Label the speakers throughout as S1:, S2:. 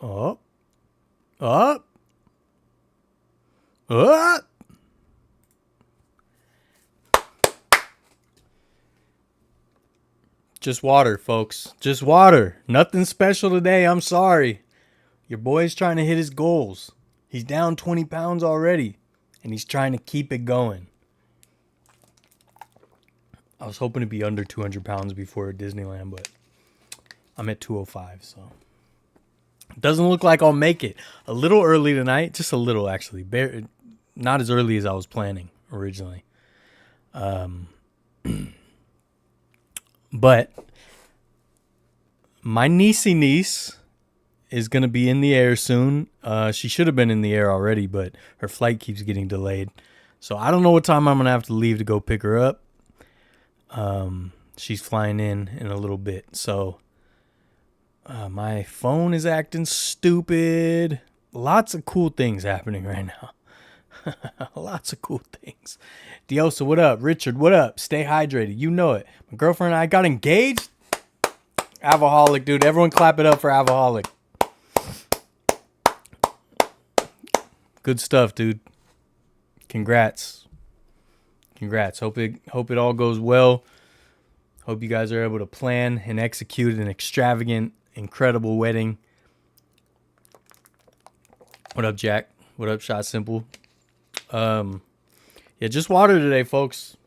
S1: Up. Up. Up. Just water, folks. Just water. Nothing special today. I'm sorry. Your boy's trying to hit his goals. He's down 20 pounds already, and he's trying to keep it going. I was hoping to be under 200 pounds before Disneyland, but I'm at 205, so it doesn't look like I'll make it. A little early tonight, just a little actually. Not as early as I was planning originally. But my niece is going to be in the air soon. She should have been in the air already, but her flight keeps getting delayed. So I don't know what time I'm going to have to leave to go pick her up. She's flying in a little bit. So my phone is acting stupid. Lots of cool things happening right now. Lots of cool things. Diosa, what up? Richard, what up? Stay hydrated. You know it. My girlfriend and I got engaged. Avaholic, dude. Everyone clap it up for Avaholic. Good stuff, dude. Congrats. Hope it all goes well. Hope you guys are able to plan and execute an extravagant, incredible wedding. What up, Jack? What up, Shot Simple? Yeah, just water today, folks.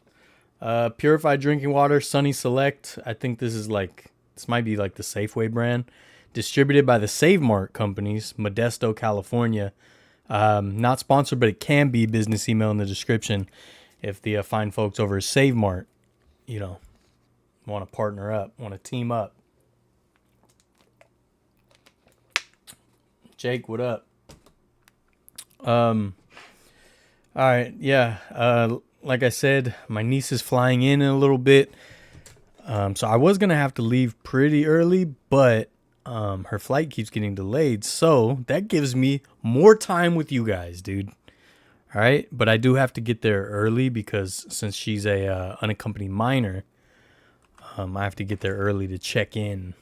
S1: Purified drinking water, Sunny Select. I think this might be like the Safeway brand. Distributed by the Save Mart companies, Modesto, California. Not sponsored, but it can be. Business email in the description if the fine folks over at Save Mart, want to partner up, want to team up. Jake, what up? All right, yeah. Like I said, my niece is flying in a little bit. So I was going to have to leave pretty early, but her flight keeps getting delayed. So that gives me more time with you guys, dude. All right. But I do have to get there early because since she's a unaccompanied minor, I have to get there early to check in.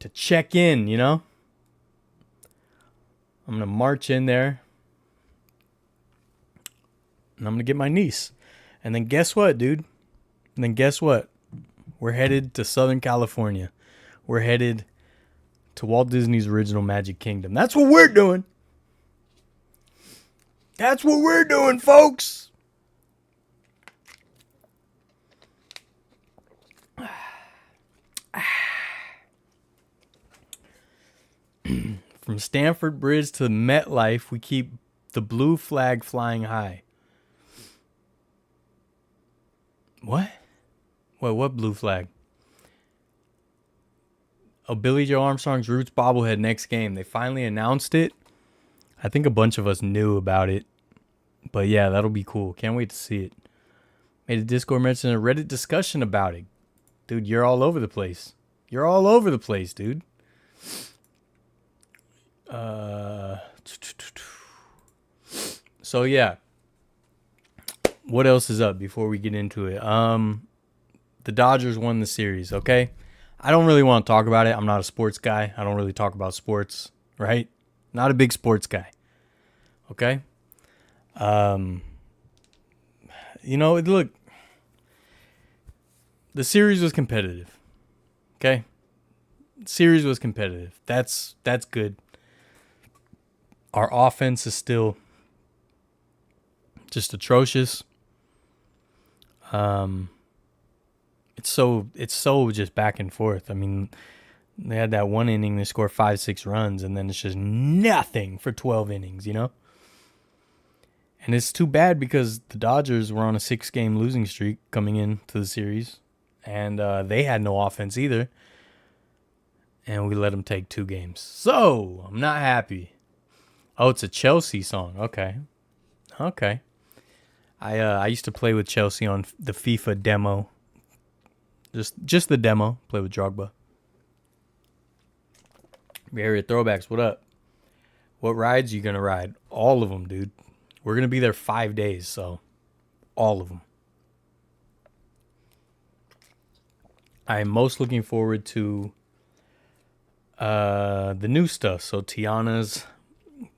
S1: I'm going to march in there. And I'm going to get my niece. And then guess what, dude? We're headed to Southern California. We're headed to Walt Disney's original Magic Kingdom. That's what we're doing. That's what we're doing, folks. From Stamford Bridge to MetLife, we keep the blue flag flying high. What? What blue flag? Oh, Billy Joe Armstrong's Roots bobblehead next game. They finally announced it. I think a bunch of us knew about it. But yeah, that'll be cool. Can't wait to see it. Made a Discord mention, a Reddit discussion about it. Dude, you're all over the place. You're all over the place, dude. So yeah. What else is up before we get into it? The Dodgers won the series, okay? I don't really want to talk about it. I'm not a sports guy. I don't really talk about sports, right? Not a big sports guy. Okay? Look, the series was competitive. Okay? The series was competitive. That's good. Our offense is still just atrocious. It's so just back and forth. I mean, they had that one inning they scored 5-6 runs, and then it's just nothing for 12 innings, And it's too bad because the Dodgers were on a 6-game losing streak coming into the series, and they had no offense either, and we let them take 2 games. So I'm not happy. Oh, it's a Chelsea song. Okay. I used to play with Chelsea on the FIFA demo. Just the demo. Play with Drogba. Bay Area Throwbacks, what up? What rides are you going to ride? All of them, dude. We're going to be there 5 days, so all of them. I am most looking forward to The new stuff. So Tiana's,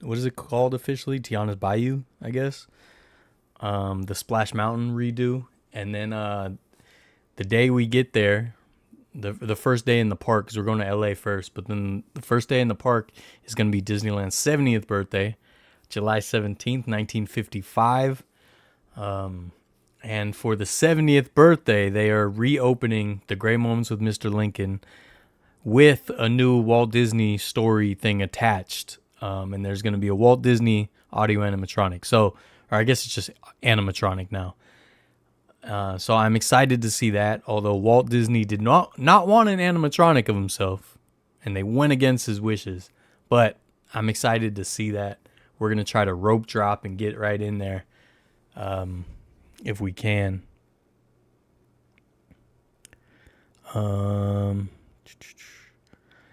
S1: what is it called officially? Tiana's Bayou, I guess. The Splash Mountain redo, and then the day we get there, the first day in the park, because we're going to LA first, but then the first day in the park is going to be Disneyland's 70th birthday, July 17th, 1955. And for the 70th birthday, they are reopening the Great Moments with Mr. Lincoln with a new Walt Disney story thing attached. And there's going to be a Walt Disney audio animatronic. So, or I guess it's just animatronic now. So I'm excited to see that, although Walt Disney did not want an animatronic of himself, and they went against his wishes. But I'm excited to see that. We're going to try to rope drop and get right in there if we can.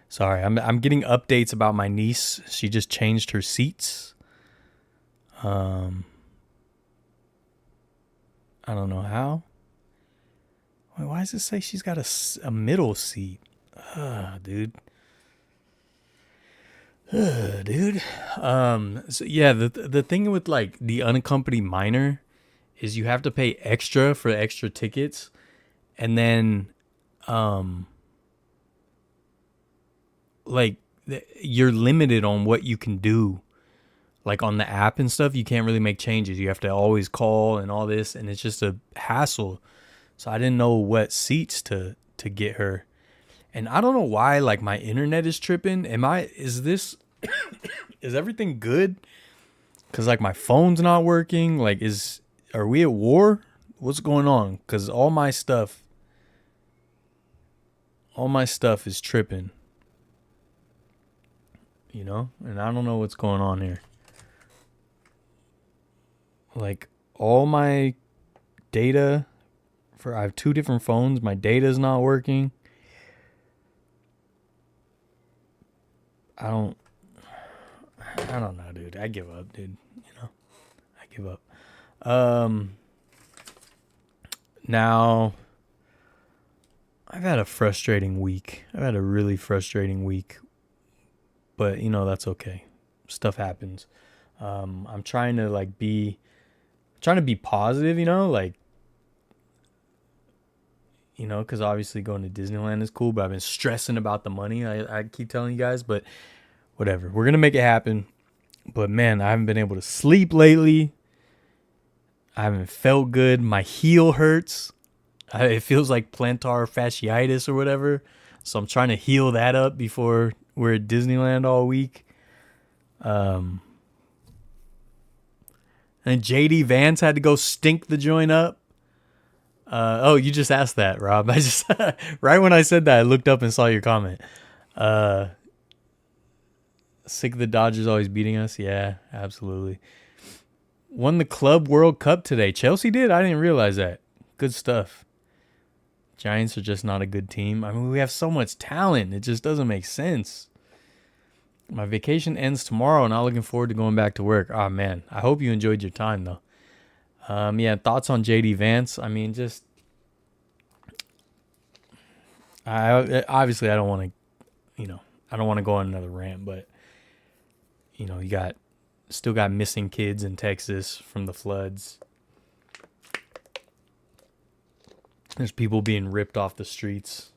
S1: Sorry, I'm getting updates about my niece. She just changed her seats. I don't know how. Wait, why does it say she's got a middle seat? Dude. Dude. So yeah, the thing with like the unaccompanied minor is you have to pay extra for extra tickets, and then like you're limited on what you can do. Like on the app and stuff, you can't really make changes. You have to always call and all this, and it's just a hassle. So I didn't know what seats to get her. And I don't know why, like, my internet is tripping. Is everything good? Because, like, my phone's not working. Like, are we at war? What's going on? Because all my stuff is tripping. You know? And I don't know what's going on here. Like, all my data I have 2 different phones. My data is not working. I don't know, dude. I give up, dude. You know, I give up. Now, I've had a frustrating week. I've had a really frustrating week, but you know, that's okay. Stuff happens. I'm trying to be positive, you know, like, you know, because obviously going to Disneyland is cool, but I've been stressing about the money. I keep telling you guys, but whatever. We're going to make it happen. But man, I haven't been able to sleep lately. I haven't felt good. My heel hurts. It feels like plantar fasciitis or whatever. So I'm trying to heal that up before we're at Disneyland all week. And JD Vance had to go stink the joint up. Oh, you just asked that, Rob. I just right when I said that, I looked up and saw your comment. Sick of the Dodgers always beating us. Yeah, absolutely. Won the Club World Cup today. Chelsea did? I didn't realize that. Good stuff. Giants are just not a good team. I mean, we have so much talent. It just doesn't make sense. My vacation ends tomorrow, and I'm looking forward to going back to work. Oh, man. I hope you enjoyed your time, though. Yeah, thoughts on JD Vance? I mean, just... obviously, I don't want to, you know, I don't want to go on another rant, but, you know, you still got missing kids in Texas from the floods. There's people being ripped off the streets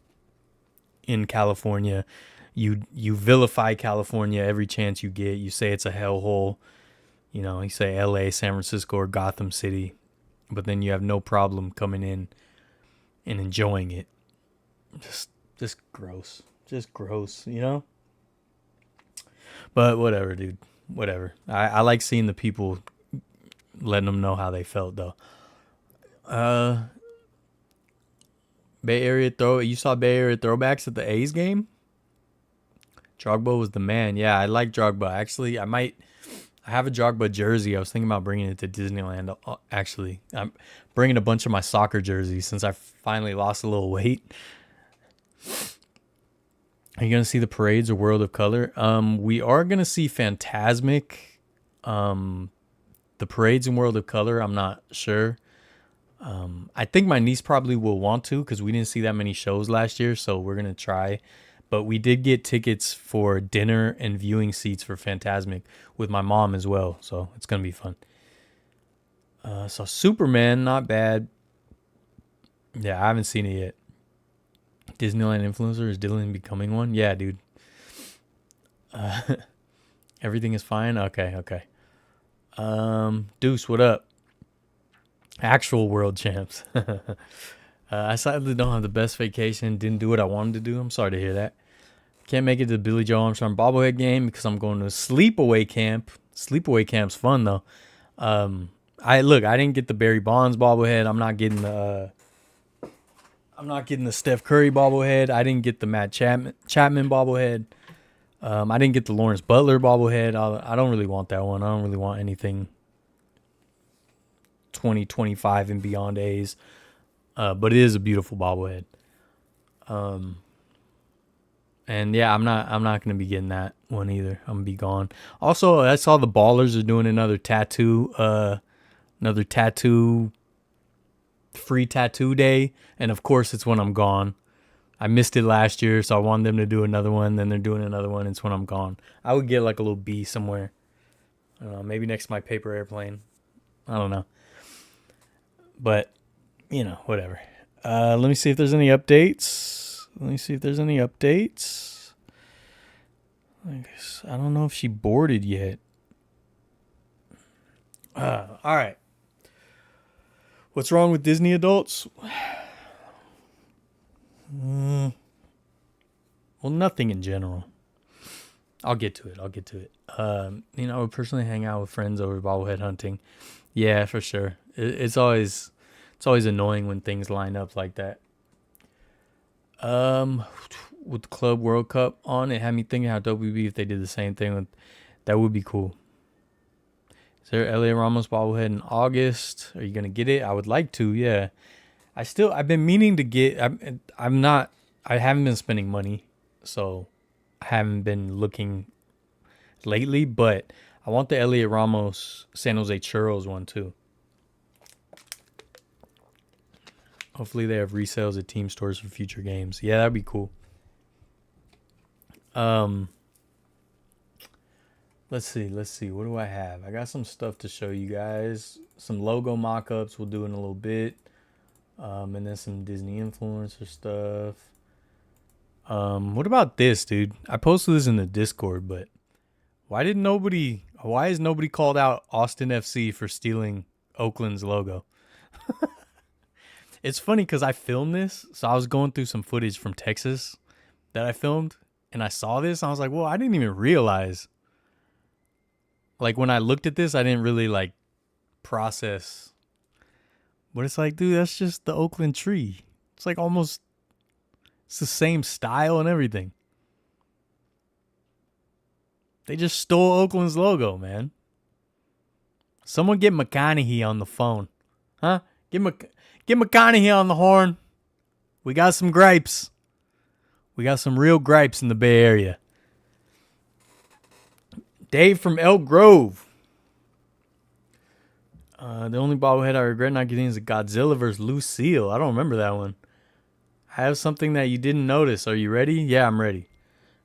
S1: in California. You vilify California every chance you get. You say it's a hellhole. You know, you say LA, San Francisco, or Gotham City, but then you have no problem coming in and enjoying it. Just gross. Just gross, you know? But whatever, dude. Whatever. I like seeing the people, letting them know how they felt, though. Bay Area you saw Bay Area throwbacks at the A's game? Drogba was the man. Yeah, I like Drogba. Actually, I have a Drogba jersey. I was thinking about bringing it to Disneyland. Actually, I'm bringing a bunch of my soccer jerseys since I finally lost a little weight. Are you going to see the parades or World of Color? We are going to see Fantasmic. The parades in World of Color, I'm not sure. I think my niece probably will want to because we didn't see that many shows last year, so we're going to try. But we did get tickets for dinner and viewing seats for Phantasmic with my mom as well. So it's going to be fun. So Superman, not bad. Yeah, I haven't seen it yet. Disneyland influencer, is Dylan becoming one? Yeah, dude. Everything is fine? Okay. Deuce, what up? Actual world champs. I sadly don't have the best vacation. Didn't do what I wanted to do. I'm sorry to hear that. Can't make it to the Billy Joe Armstrong bobblehead game because I'm going to a sleepaway camp. Sleepaway camp's fun though. I didn't get the Barry Bonds bobblehead. I'm not getting the Steph Curry bobblehead. I didn't get the Matt Chapman bobblehead. I didn't get the Lawrence Butler bobblehead. I don't really want that one. I don't really want anything 2025 and beyond A's. But it is a beautiful bobblehead. And yeah, I'm not gonna be getting that one either. I'm gonna be gone. Also, I saw the Ballers are doing another free tattoo day, and of course it's when I'm gone. I missed it last year, so I wanted them to do another one. Then they're doing another one. It's when I'm gone. I would get like a little bee somewhere. I don't know, maybe next to my paper airplane. I don't know. But, whatever. Let me see if there's any updates. I don't know if she boarded yet. All right. What's wrong with Disney adults? Well, nothing in general. I'll get to it. I would personally hang out with friends over bobblehead hunting. Yeah, for sure. It's always annoying when things line up like that. With the Club World Cup on, it had me thinking how dope it would be if they did the same thing. That would be cool. Is there Elliot Ramos bobblehead in August? Are you gonna get it? I would like to. Yeah. I've been meaning to get. I haven't been spending money, so I haven't been looking lately. But I want the Elliot Ramos San Jose Churros one too. Hopefully they have resales at team stores for future games. Yeah, that'd be cool. Let's see. What do I have? I got some stuff to show you guys. Some logo mock-ups we'll do in a little bit. And then some Disney influencer stuff. What about this, dude? I posted this in the Discord, but why is nobody called out Austin FC for stealing Oakland's logo? It's funny because I filmed this, so I was going through some footage from Texas that I filmed, and I saw this, and I was like, well, I didn't even realize. Like, when I looked at this, I didn't really, process. But it's like, dude, that's just the Oakland tree. It's like almost, it's the same style and everything. They just stole Oakland's logo, man. Someone get McConaughey on the phone. Huh? Get McConaughey on the horn. We got some gripes. We got some real gripes in the Bay Area. Dave from Elk Grove. The only bobblehead I regret not getting is a Godzilla vs. Lucille. I don't remember that one. I have something that you didn't notice. Are you ready? Yeah, I'm ready.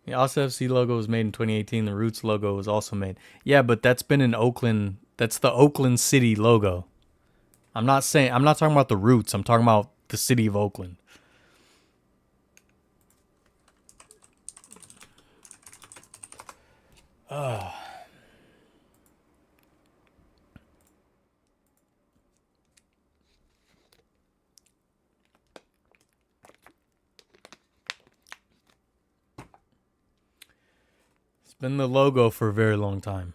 S1: The Austin FC logo was made in 2018. The Roots logo was also made. Yeah, but that's been in Oakland. That's the Oakland City logo. I'm not talking about the Roots. I'm talking about the city of Oakland. It's been the logo for a very long time.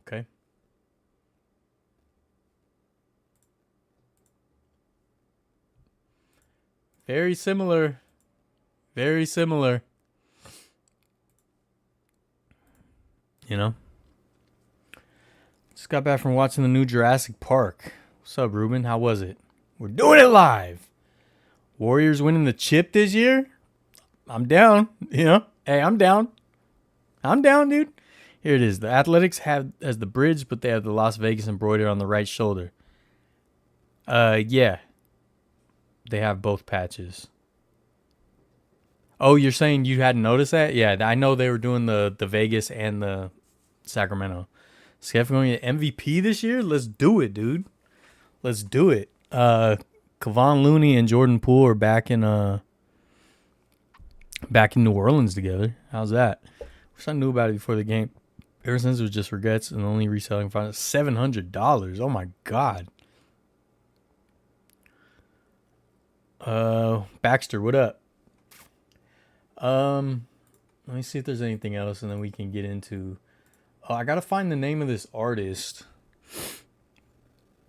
S1: Okay. Very similar. Very similar. Just got back from watching the new Jurassic Park. What's up, Ruben? How was it? We're doing it live. Warriors winning the chip this year? I'm down. Hey, I'm down. I'm down, dude. Here it is. The Athletics have as the bridge, but they have the Las Vegas embroidered on the right shoulder. Yeah. They have both patches. Oh, you're saying you hadn't noticed that? Yeah, I know they were doing the Vegas and the Sacramento. Steph going to MVP this year? Let's do it, dude. Let's do it. Kevon Looney and Jordan Poole are back in New Orleans together. How's that? Wish I knew about it before the game. Ever since it was just regrets and only reselling for $700. Oh my god. Baxter, what up? Let me see if there's anything else, and then we can get into. Oh, I gotta find the name of this artist.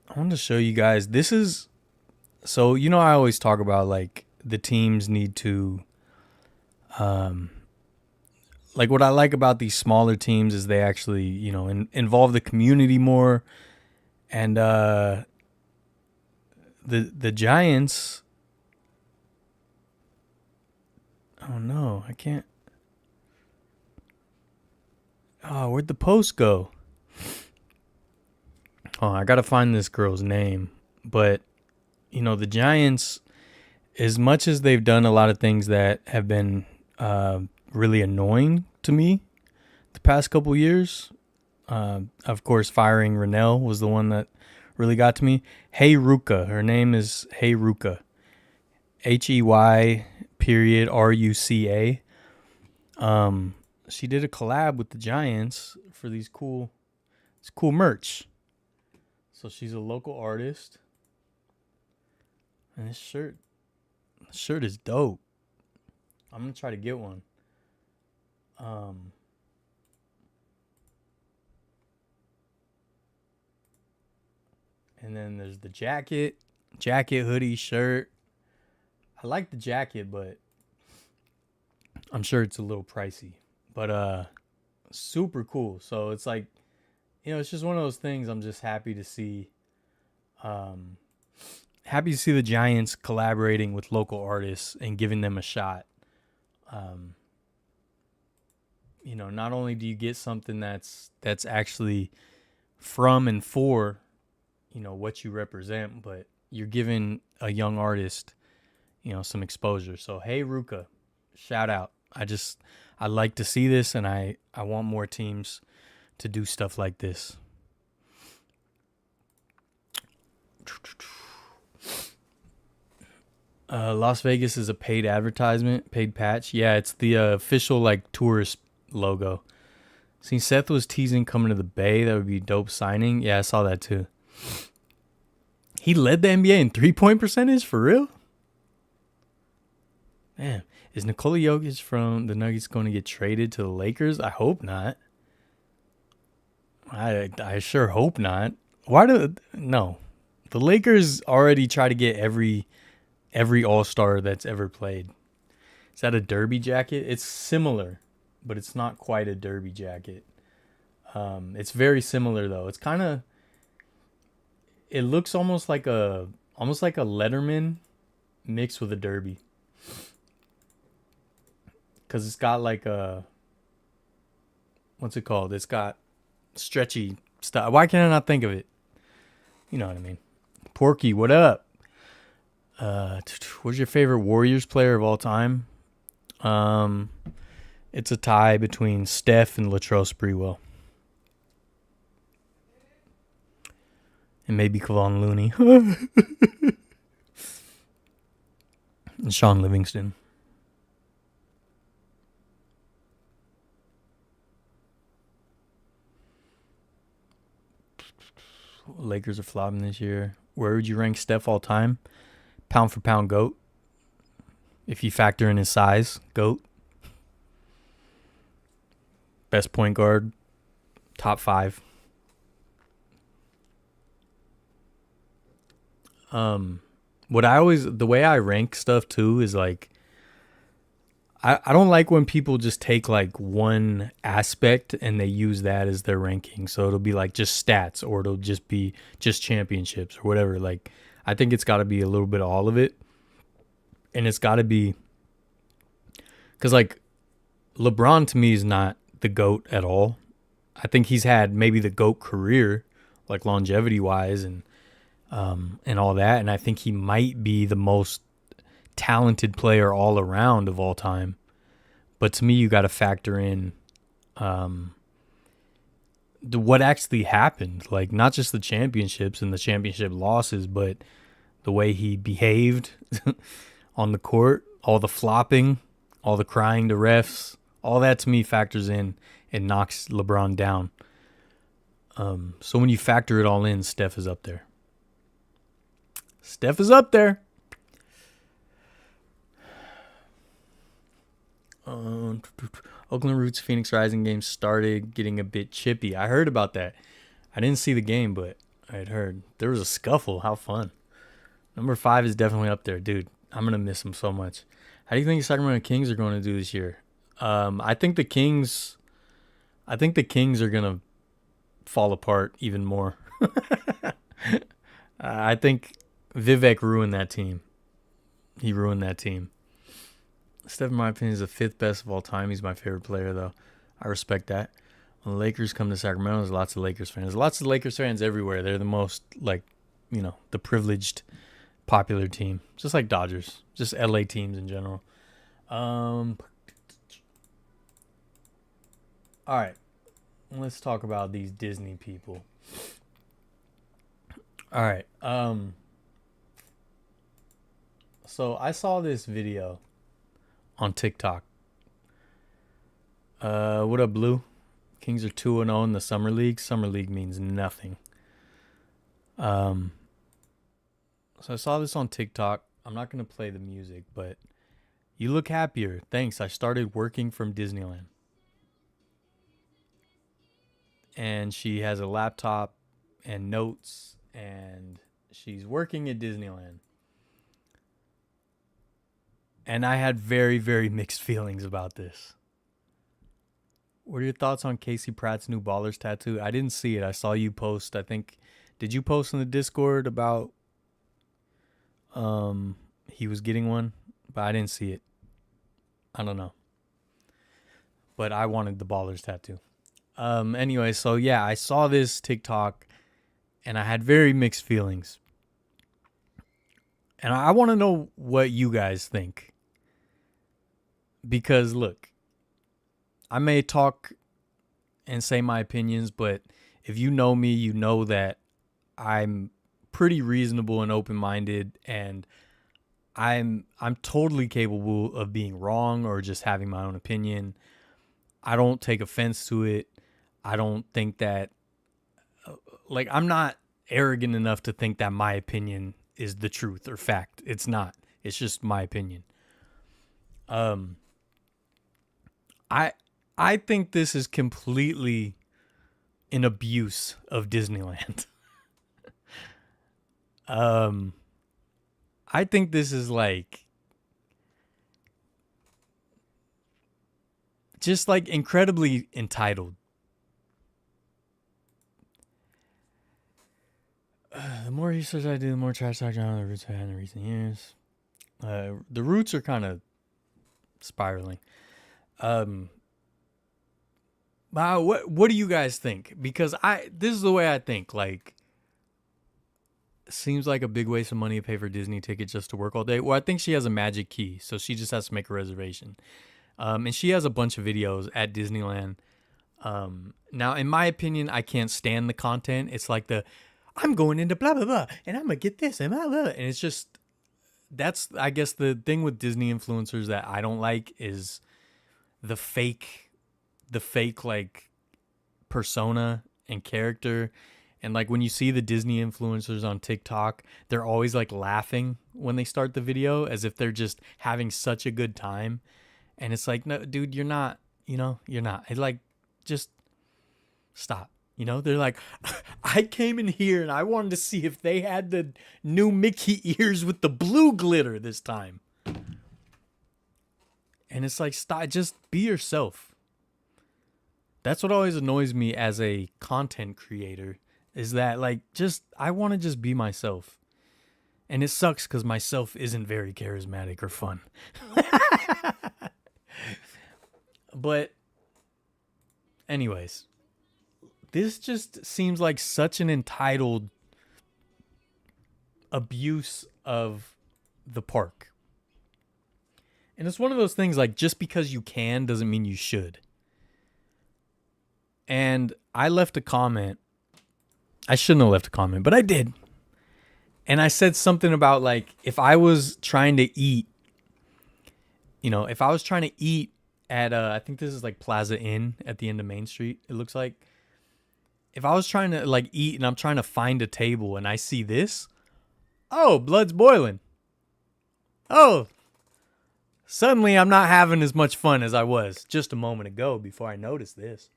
S1: I wanted to show you guys. This is so I always talk about like the teams need to, like what I like about these smaller teams is they actually involve the community more, and the Giants. Oh no, I can't. Oh, where'd the post go? Oh, I gotta find this girl's name. But, the Giants, as much as they've done a lot of things that have been really annoying to me the past couple years, of course, firing Rennell was the one that really got to me. Hey Ruka. Her name is Hey Ruka. HEY RUCA. She did a collab with the Giants for these cool merch. So she's a local artist. And this shirt is dope. I'm going to try to get one. And then there's the jacket, hoodie, shirt. I like the jacket, but I'm sure it's a little pricey. But super cool. So it's like, it's just one of those things I'm just happy to see. Happy to see the Giants collaborating with local artists and giving them a shot. Not only do you get something that's actually from and for, what you represent, but you're giving a young artist, some exposure. So, hey, Ruka, shout out. I like to see this, and I want more teams to do stuff like this. Las Vegas is a paid advertisement, paid patch. Yeah, it's the official like tourist logo. See, Seth was teasing coming to the Bay. That would be a dope signing. Yeah, I saw that too. He led the NBA in 3-point percentage for real? Man, is Nikola Jokic from the Nuggets going to get traded to the Lakers? I hope not. I sure hope not. No. The Lakers already try to get every All-Star that's ever played. Is that a derby jacket? It's similar, but it's not quite a derby jacket. It's very similar though. It's kind of, it looks almost like a Letterman mixed with a derby. Cause it's got like a, what's it called? It's got stretchy stuff. Why can't I not think of it? You know what I mean? Porky, what up? What's your favorite Warriors player of all time? It's a tie between Steph and Latrell Sprewell. And maybe Kevon Looney. And Sean Livingston. Lakers are flopping this year. Where would you rank Steph all time? Pound for pound GOAT. If you factor in his size, GOAT. Best point guard. Top 5. The way I rank stuff too is like, I don't like when people just take like one aspect and they use that as their ranking. So it'll be like just stats, or it'll just be just championships or whatever. Like, I think it's got to be a little bit of all of it. And it's got to be, because like LeBron to me is not the GOAT at all. I think he's had maybe the GOAT career, like longevity wise and all that. And I think he might be the most talented player all around of all time. But to me, you got to factor in what actually happened. Like, not just the championships and the championship losses, but the way he behaved on the court, all the flopping, all the crying to refs, all that to me factors in and knocks LeBron down. So when you factor it all in, Steph is up there. Steph is up there. Oakland Roots Phoenix Rising game started getting a bit chippy. I heard about that. I didn't see the game, but I had heard there was a scuffle. How fun. Number 5 is definitely up there, dude. I'm going to miss him so much. How do you think the Sacramento Kings are going to do this year? I think the Kings are going to fall apart even more. I think Vivek ruined that team. He ruined that team. Steph, in my opinion, is the 5th best of all time. He's my favorite player, though. I respect that. When the Lakers come to Sacramento, there's lots of Lakers fans. Lots of Lakers fans everywhere. They're the most, the privileged, popular team. Just like Dodgers. Just LA teams in general. All right. Let's talk about these Disney people. All right. So I saw this video on TikTok. What up, Blue? Kings are 2-0 in the Summer League. Summer League means nothing. So I saw this on TikTok. I'm not going to play the music, but you look happier. Thanks. I started working from Disneyland. And she has a laptop and notes, and she's working at Disneyland. And I had very, very mixed feelings about this. What are your thoughts on Casey Pratt's new Ballers tattoo? I didn't see it. I saw you post. I think, did you post in the Discord about he was getting one? But I didn't see it. I don't know. But I wanted the Ballers tattoo. Anyway, so yeah, I saw this TikTok and I had very mixed feelings. And I want to know what you guys think. Because look, I may talk and say my opinions, but if you know me, you know that I'm pretty reasonable and open-minded, and I'm totally capable of being wrong or just having my own opinion. I don't take offense to it. I don't think that, I'm not arrogant enough to think that my opinion is the truth or fact. It's not. It's just my opinion. I think this is completely an abuse of Disneyland. I think this is just incredibly entitled. The more research I do, the more trash talk on the Roots I had in recent years. The Roots are kind of spiraling. What do you guys think? Because this is the way I think. Seems like a big waste of money to pay for Disney tickets just to work all day. Well, I think she has a magic key, so she just has to make a reservation. And she has a bunch of videos at Disneyland. Now, in my opinion, I can't stand the content. It's like I'm going into blah, blah, blah, and I'm going to get this, and blah, blah. And it's just, that's, I guess, the thing with Disney influencers that I don't like is the fake persona and character. And when you see the Disney influencers on TikTok, they're always laughing when they start the video as if they're just having such a good time. And it's no, dude, you're not, you're not. Just stop. They're I came in here and I wanted to see if they had the new Mickey ears with the blue glitter this time. And it's stop, just be yourself. That's what always annoys me as a content creator, is that I want to just be myself. And it sucks because myself isn't very charismatic or fun. But anyways, this just seems like such an entitled abuse of the park. And it's one of those things like just because you can doesn't mean you should. And I left a comment. I shouldn't have left a comment, but I did. And I said something about like, if I was trying to eat, if I was trying to eat at, I think this is like Plaza Inn at the end of Main Street, it looks like. If I was trying to like eat and I'm trying to find a table and I see this, oh, blood's boiling. Oh, suddenly I'm not having as much fun as I was just a moment ago before I noticed this.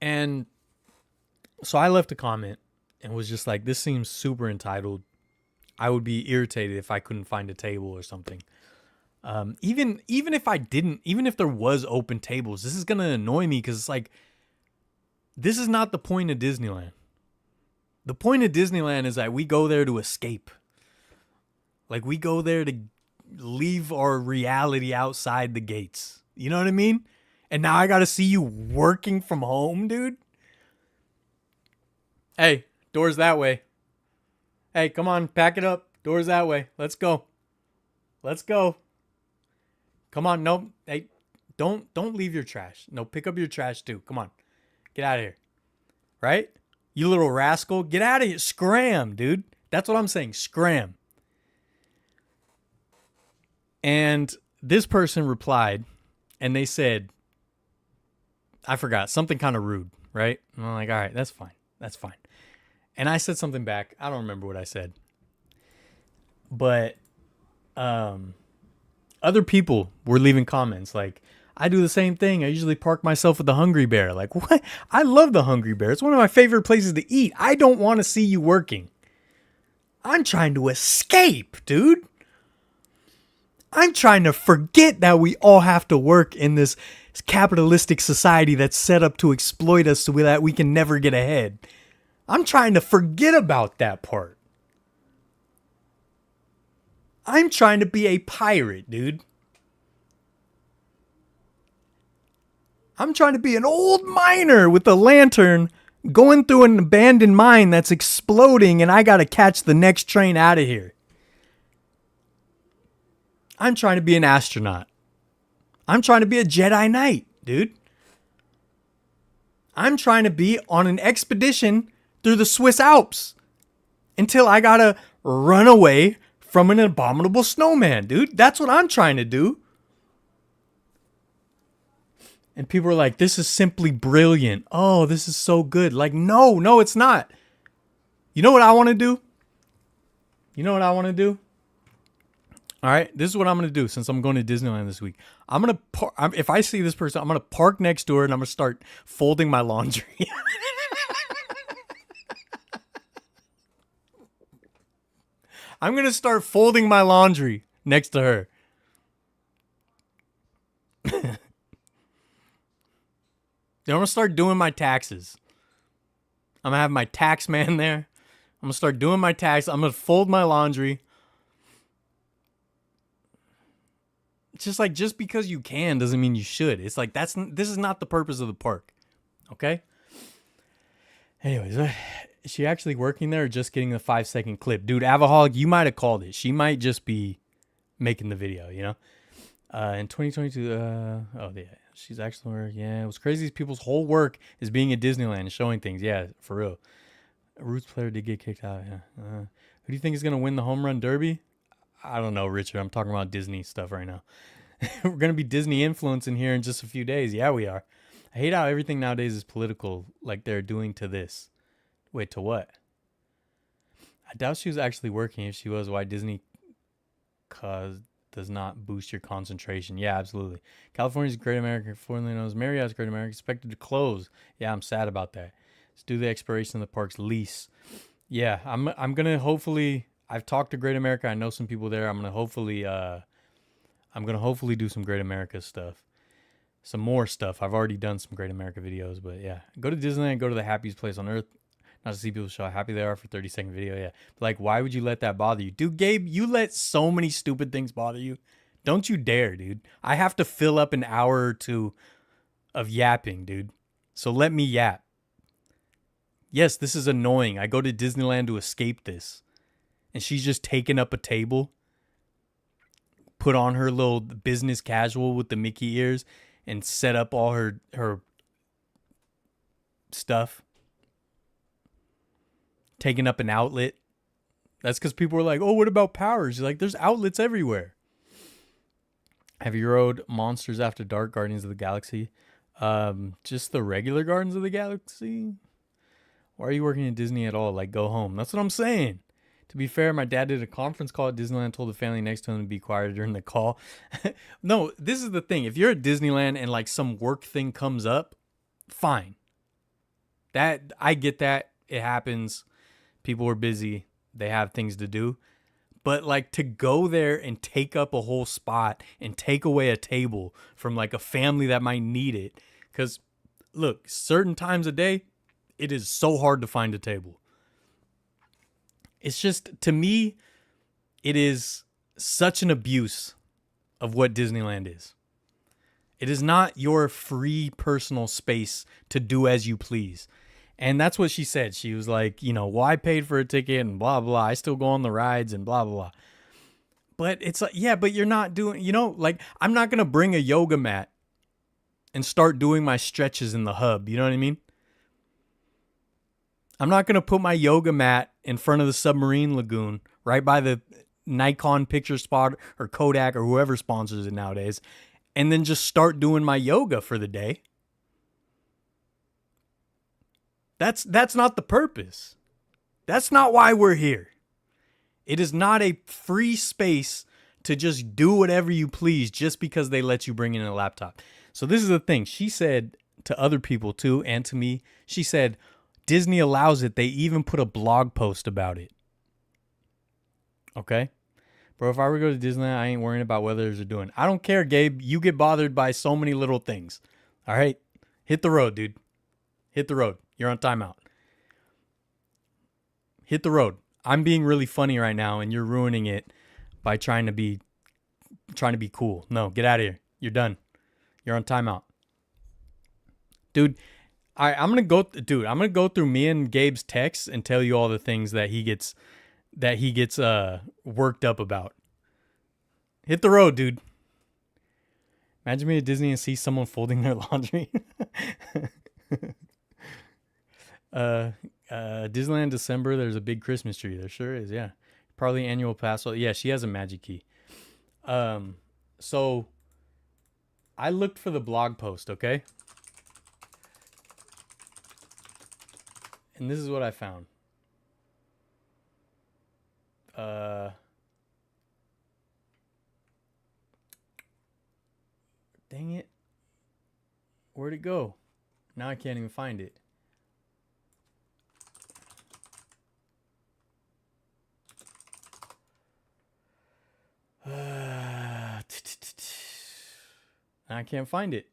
S1: And so I left a comment and was just like, this seems super entitled. I would be irritated if I couldn't find a table or something. Even if I didn't, even if there was open tables, this is going to annoy me because it's like, this is not the point of Disneyland. The point of Disneyland is that we go there to escape. Like we go there to leave our reality outside the gates. You know what I mean? And now I got to see you working from home, dude. Hey, doors that way. Hey, come on, pack it up. Doors that way. Let's go. Let's go. Come on, no. Hey, don't leave your trash. No, pick up your trash too. Come on. Get out of here. Right? You little rascal. Get out of here. Scram, dude. That's what I'm saying. Scram. And this person replied and they said, I forgot, something kind of rude, right? And I'm like, all right, that's fine. That's fine. And I said something back. I don't remember what I said. But other people were leaving comments like, I do the same thing. I usually park myself at the Hungry Bear. Like, what? I love the Hungry Bear. It's one of my favorite places to eat. I don't want to see you working. I'm trying to escape, dude. I'm trying to forget that we all have to work in this capitalistic society that's set up to exploit us so that we can never get ahead. I'm trying to forget about that part. I'm trying to be a pirate, dude. I'm trying to be an old miner with a lantern going through an abandoned mine that's exploding and I got to catch the next train out of here. I'm trying to be an astronaut. I'm trying to be a Jedi Knight, dude. I'm trying to be on an expedition through the Swiss Alps until I gotta run away from an abominable snowman, dude. That's what I'm trying to do. And people are like, this is simply brilliant. Oh, this is so good. Like, no, it's not. You know what I want to do? All right, this is what I'm going to do since I'm going to Disneyland this week. I'm going to, if I see this person, I'm going to park next door and I'm going to start folding my laundry. I'm going to start folding my laundry next to her. Then I'm going to start doing my taxes. I'm going to have my tax man there. I'm going to start doing my tax. I'm going to fold my laundry. It's just like, just because you can doesn't mean you should. It's like, this is not the purpose of the park. Okay? Anyways, is she actually working there or just getting the 5-second clip? Dude, Avaholic, you might have called it. She might just be making the video, you know? In 2022, oh, yeah, she's actually working. Yeah, what's crazy is people's whole work is being at Disneyland and showing things. Yeah, for real. A Roots player did get kicked out. Yeah. Who do you think is going to win the home run derby? I don't know, Richard. I'm talking about Disney stuff right now. We're going to be Disney influence in here in just a few days. Yeah, we are. I hate how everything nowadays is political, like they're doing to this. Wait, to what? I doubt she was actually working. If she was, why Disney does not boost your concentration? Yeah, absolutely. California's Great America, formerly known as Marriott's Great America, expected to close. Yeah, I'm sad about that. It's due to the expiration of the park's lease. Yeah, I'm going to hopefully... I've talked to Great America. I know some people there. I'm gonna hopefully do some Great America stuff, some more stuff. I've already done some Great America videos, but yeah, go to Disneyland, go to the happiest place on earth. Not to see people show how happy they are for 30-second video. Yeah, but like, why would you let that bother you, dude? Gabe, you let so many stupid things bother you. Don't you dare, dude. I have to fill up an hour or two of yapping, dude. So let me yap. Yes, this is annoying. I go to Disneyland to escape this. and she's just taking up a table, put on her little business casual with the Mickey ears, and set up all her stuff, taking up an outlet. That's because people were like, oh, what about powers? She's like, there's outlets everywhere. Have you rode Monsters After Dark, Guardians of the Galaxy? Just the regular Guardians of the Galaxy? Why are you working at Disney at all? Like, go home. That's what I'm saying. To be fair, my dad did a conference call at Disneyland, told the family next to him to be quiet during the call. No, this is the thing. If you're at Disneyland and like some work thing comes up, fine. That, I get that. It happens. People are busy. They have things to do. But like to go there and take up a whole spot and take away a table from like a family that might need it. Because look, certain times a day, it is so hard to find a table. It's just, to me, it is such an abuse of what Disneyland is. It is not your free personal space to do as you please. And that's what she said. She was like, you know, well, I paid for a ticket and blah, blah. I still go on the rides and blah, blah. But it's like, yeah, but you're not doing, you know, like I'm not going to bring a yoga mat and start doing my stretches in the hub. You know what I mean? I'm not going to put my yoga mat in front of the submarine lagoon right by the Nikon picture spot or Kodak or whoever sponsors it nowadays and then just start doing my yoga for the day. That's not the purpose. That's not why we're here. It is not a free space to just do whatever you please just because they let you bring in a laptop. So this is the thing. She said to other people too, and to me, she said, Disney allows it. They even put a blog post about it. Okay? Bro, if I were to go to Disneyland, I ain't worrying about what others are doing. I don't care, Gabe. You get bothered by so many little things. All right? Hit the road, dude. Hit the road. You're on timeout. Hit the road. I'm being really funny right now, and you're ruining it by trying to be cool. No, get out of here. You're done. You're on timeout. Dude, I'm gonna go through me and Gabe's texts and tell you all the things that he gets worked up about. Hit the road, dude. Imagine me at Disney and see someone folding their laundry. Disneyland December, there's a big Christmas tree. There sure is, yeah. Probably annual pass. So yeah, she has a magic key. So I looked for the blog post, okay? And this is what I found. Dang it. Where'd it go? Now I can't even find it. I can't find it.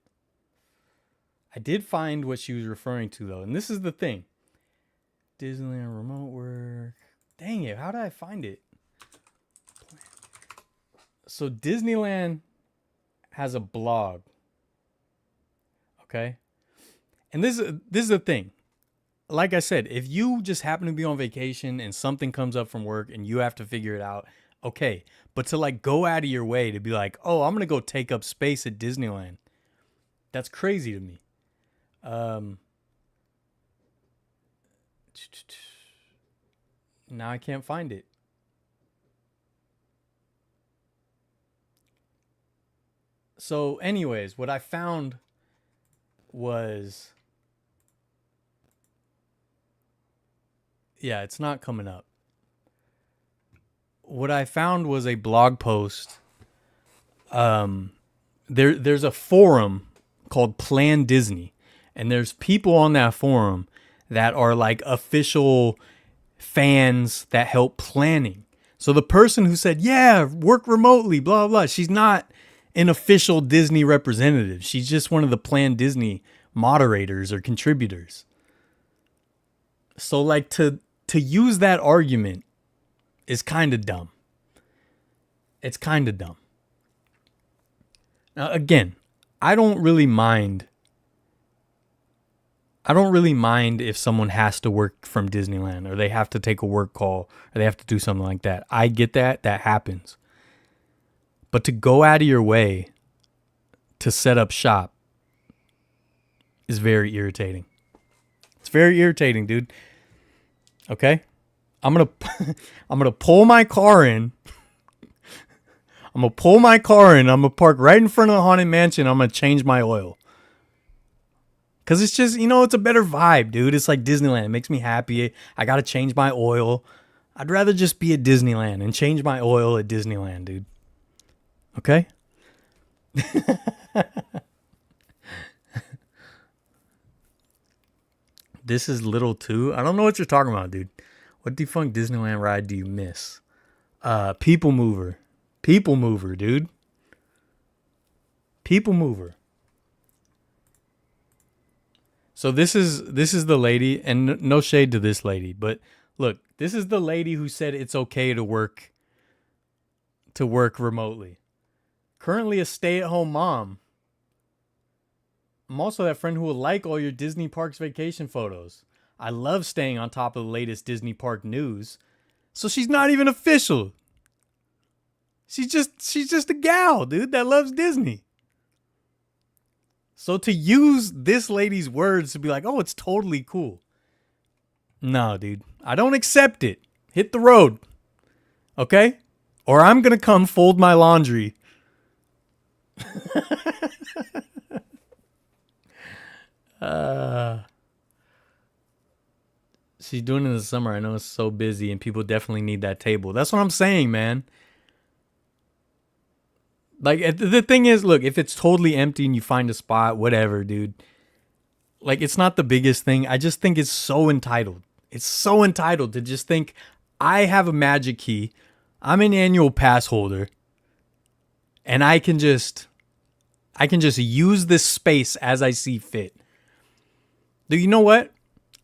S1: I did find what she was referring to, though. And this is the thing. Disneyland remote work. Dang it. How did I find it? So Disneyland has a blog. Okay? And this is the thing. Like I said, if you just happen to be on vacation and something comes up from work and you have to figure it out, okay. But to like go out of your way to be like, oh, I'm going to go take up space at Disneyland. That's crazy to me. Now I can't find it. So anyways, what I found was, yeah, it's not coming up. What I found was a blog post. There's a forum called Plan Disney, and there's people on that forum that are like official fans that help planning. So the person who said, yeah, work remotely, blah, blah, she's not an official Disney representative. She's just one of the Plan Disney moderators or contributors. So like to use that argument is kind of dumb. It's kind of dumb. Now, again, I don't really mind I don't really mind if someone has to work from Disneyland or they have to take a work call or they have to do something like that. I get that. That happens. But to go out of your way to set up shop is very irritating. It's very irritating, dude. Okay? I'm going to pull my car in. I'm going to pull my car in. I'm going to park right in front of the Haunted Mansion. I'm going to change my oil. Because it's just, it's a better vibe, dude. It's like Disneyland. It makes me happy. I got to change my oil. I'd rather just be at Disneyland and change my oil at Disneyland, dude. Okay? This is little too. I don't know what you're talking about, dude. What defunct Disneyland ride do you miss? People Mover. People Mover, dude. People Mover. So this is the lady, and no shade to this lady, but look, this is the lady who said it's okay to work remotely. Currently a stay-at-home mom. I'm also that friend who will like all your Disney Parks vacation photos. I love staying on top of the latest Disney Park news. So she's not even official. She's just a gal, dude, that loves Disney. So to use this lady's words to be like, oh, it's totally cool. No, dude. I don't accept it. Hit the road. Okay? Or I'm going to come fold my laundry. She's doing it in the summer. I know it's so busy and people definitely need that table. That's what I'm saying, man. Like, the thing is, look, if it's totally empty and you find a spot, whatever, dude. Like, it's not the biggest thing. I just think it's so entitled. It's so entitled to just think, I have a magic key. I'm an annual pass holder. And I can just use this space as I see fit. Do you know what?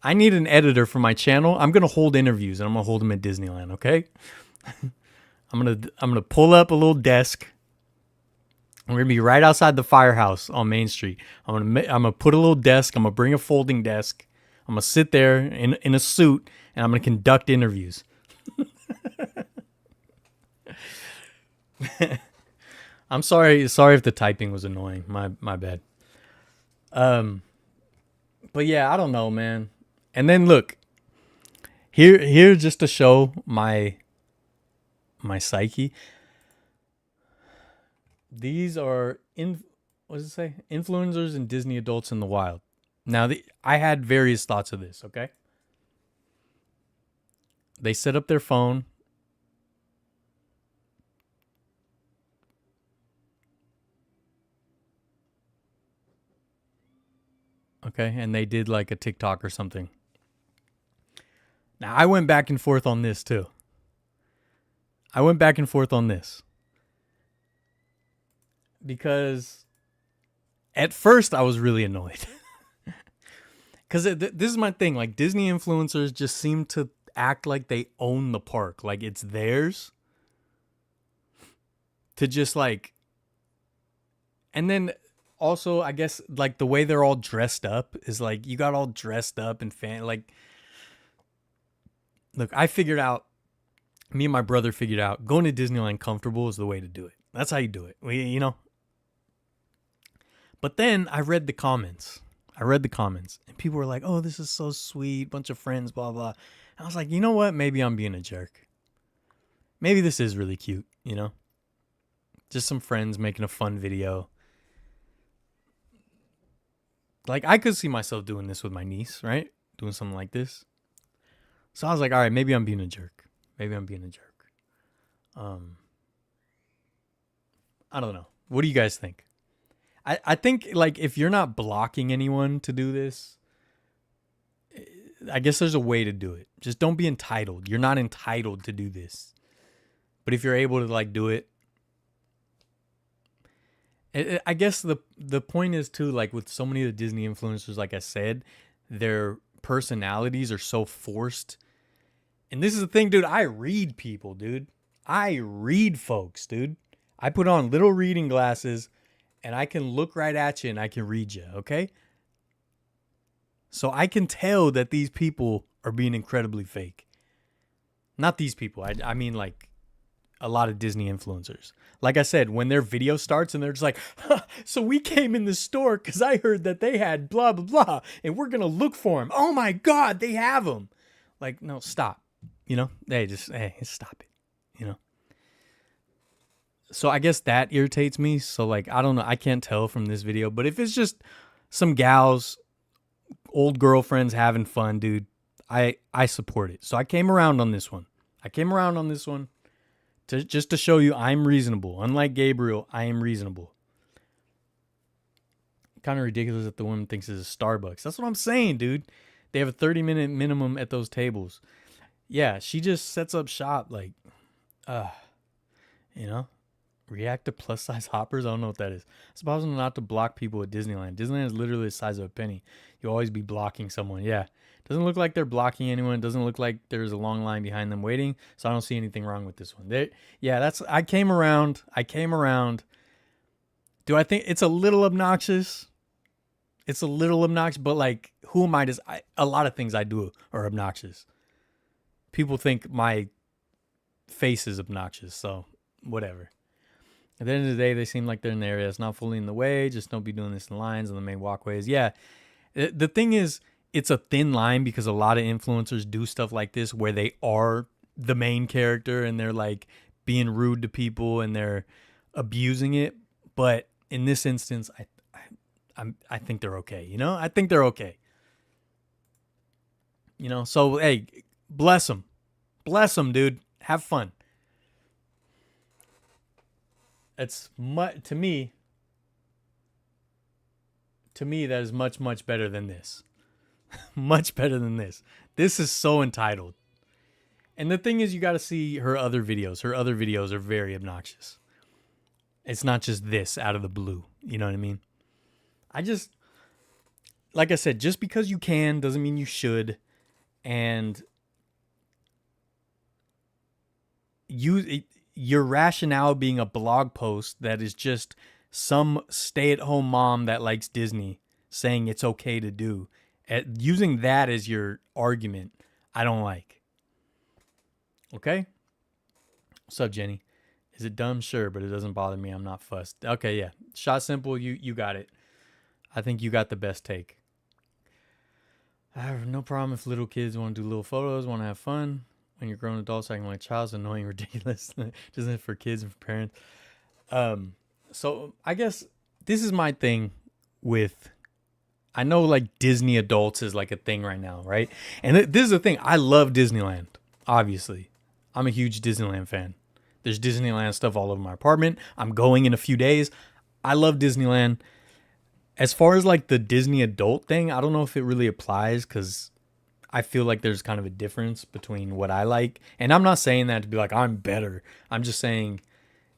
S1: I need an editor for my channel. I'm going to hold interviews and I'm going to hold them at Disneyland, okay? I'm going to pull up a little desk. I'm going to be right outside the firehouse on Main Street. I'm going to put a little desk. I'm going to bring a folding desk. I'm going to sit there in a suit, and I'm going to conduct interviews. I'm sorry if the typing was annoying. My bad. But yeah, I don't know, man. And then look, here just to show my psyche. These are what does it say? Influencers and Disney adults in the wild. Now, I had various thoughts of this, okay? They set up their phone. Okay, and they did like a TikTok or something. Now, I went back and forth on this too. Because at first I was really annoyed. Because this is my thing. Like, Disney influencers just seem to act like they own the park. Like, it's theirs. To just like... And then also, I guess, like, the way they're all dressed up is like, you got all dressed up and like... Look, me and my brother figured out going to Disneyland comfortable is the way to do it. That's how you do it. But then I read the comments. And people were like, oh, this is so sweet. Bunch of friends, blah, blah. And I was like, you know what? Maybe I'm being a jerk. Maybe this is really cute, Just some friends making a fun video. Like, I could see myself doing this with my niece, right? Doing something like this. So I was like, all right, maybe I'm being a jerk. I don't know. What do you guys think? I think, like, if you're not blocking anyone to do this, I guess there's a way to do it. Just don't be entitled. You're not entitled to do this. But if you're able to, like, do it, I guess the point is, too, like, with so many of the Disney influencers, like I said, their personalities are so forced. And this is the thing, dude. I read people, dude. I read folks, dude. I put on little reading glasses, and I can look right at you and I can read you, okay? So I can tell that these people are being incredibly fake. Not these people. I mean, like, a lot of Disney influencers. Like I said, when their video starts and they're just like, huh, so we came in the store because I heard that they had blah, blah, blah, and we're going to look for them. Oh my God, they have them. Like, no, stop. You know, hey, stop it. You know? So I guess that irritates me. So, like, I don't know. I can't tell from this video. But if it's just some gals, old girlfriends having fun, dude, I support it. So I came around on this one. Just to show you I'm reasonable. Unlike Gabriel, I am reasonable. Kind of ridiculous that the woman thinks it's a Starbucks. That's what I'm saying, dude. They have a 30-minute minimum at those tables. Yeah, she just sets up shop like, you know, react to plus size hoppers. I don't know what that is. It's possible not to block people at Disneyland. Disneyland is literally the size of a penny. You'll always be blocking someone. Yeah. Doesn't look like they're blocking anyone. It doesn't look like there's a long line behind them waiting. So I don't see anything wrong with this one. I came around. Do I think it's a little obnoxious? It's a little obnoxious, but like, who am I to, a lot of things I do are obnoxious. People think my face is obnoxious. So whatever. At the end of the day, they seem like they're in the area. It's not fully in the way. Just don't be doing this in lines on the main walkways. Yeah. The thing is, it's a thin line because a lot of influencers do stuff like this where they are the main character and they're like being rude to people and they're abusing it. But in this instance, I think they're okay. You know, I think they're okay. You know, so hey, bless them, dude. Have fun. It's to me, that is much, much better than this. Much better than this. This is so entitled. And the thing is, you got to see her other videos. Her other videos are very obnoxious. It's not just this out of the blue. You know what I mean? Like I said, just because you can doesn't mean you should. And your rationale being a blog post that is just some stay-at-home mom that likes Disney saying it's okay to do. Using that as your argument, I don't like. Okay? What's up, Jenny? Is it dumb? Sure, but it doesn't bother me. I'm not fussed. Okay, yeah. Shot simple. You got it. I think you got the best take. I have no problem if little kids want to do little photos, want to have fun. When you're grown adults acting like child's annoying, ridiculous. Just for kids and for parents. So I guess this is my thing with, I know like Disney adults is like a thing right now, right? And this is the thing. I love Disneyland, obviously. I'm a huge Disneyland fan. There's Disneyland stuff all over my apartment. I'm going in a few days. I love Disneyland. As far as like the Disney adult thing, I don't know if it really applies because I feel like there's kind of a difference between what I like. And I'm not saying that to be like, I'm better. I'm just saying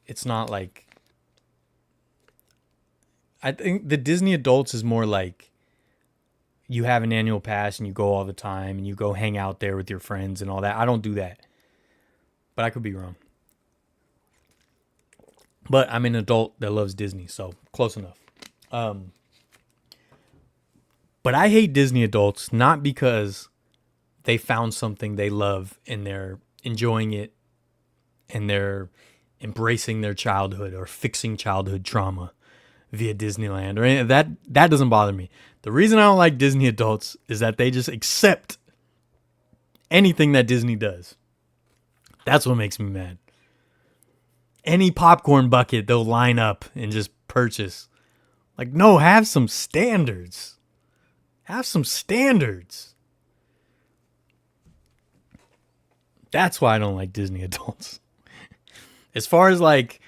S1: it's not like, I think the Disney adults is more like you have an annual pass and you go all the time and you go hang out there with your friends and all that. I don't do that. But I could be wrong. But I'm an adult that loves Disney, so close enough. But I hate Disney adults not because they found something they love and they're enjoying it and they're embracing their childhood or fixing childhood trauma via Disneyland or any, that doesn't bother me. The reason I don't like Disney adults is that they just accept anything that Disney does. That's what makes me mad. Any popcorn bucket they'll line up and just purchase. Like, no, have some standards. Have some standards. That's why I don't like Disney adults. As far as like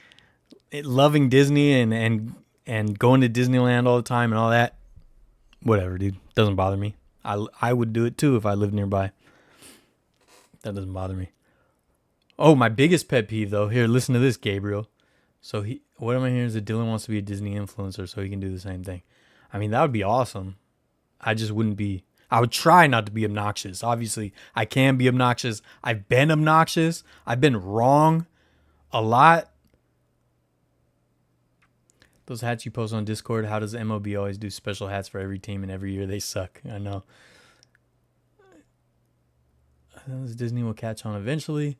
S1: loving Disney and going to Disneyland all the time and all that, whatever, dude. Doesn't bother me. I would do it too if I lived nearby. That doesn't bother me. Oh, my biggest pet peeve though. Here, listen to this, Gabriel. So what am I hearing is that Dylan wants to be a Disney influencer so he can do the same thing. I mean, that would be awesome. I just wouldn't be. I would try not to be obnoxious. Obviously, I can be obnoxious. I've been obnoxious. I've been wrong a lot. Those hats you post on Discord, how does MLB always do special hats for every team and every year they suck? I know. Disney will catch on eventually.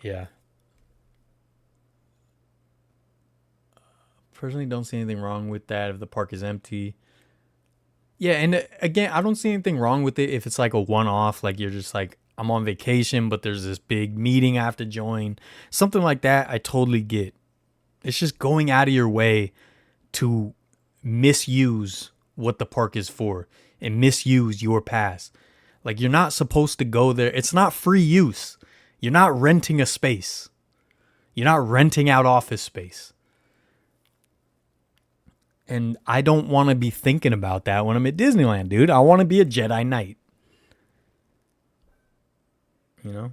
S1: Yeah. Personally, don't see anything wrong with that if the park is empty. Yeah, and again, I don't see anything wrong with it if it's like a one-off, like you're just like, I'm on vacation, but there's this big meeting I have to join. Something like that, I totally get. It's just going out of your way to misuse what the park is for and misuse your pass. Like, you're not supposed to go there. It's not free use. You're not renting a space. You're not renting out office space. And I don't want to be thinking about that when I'm at Disneyland, dude. I want to be a Jedi Knight. You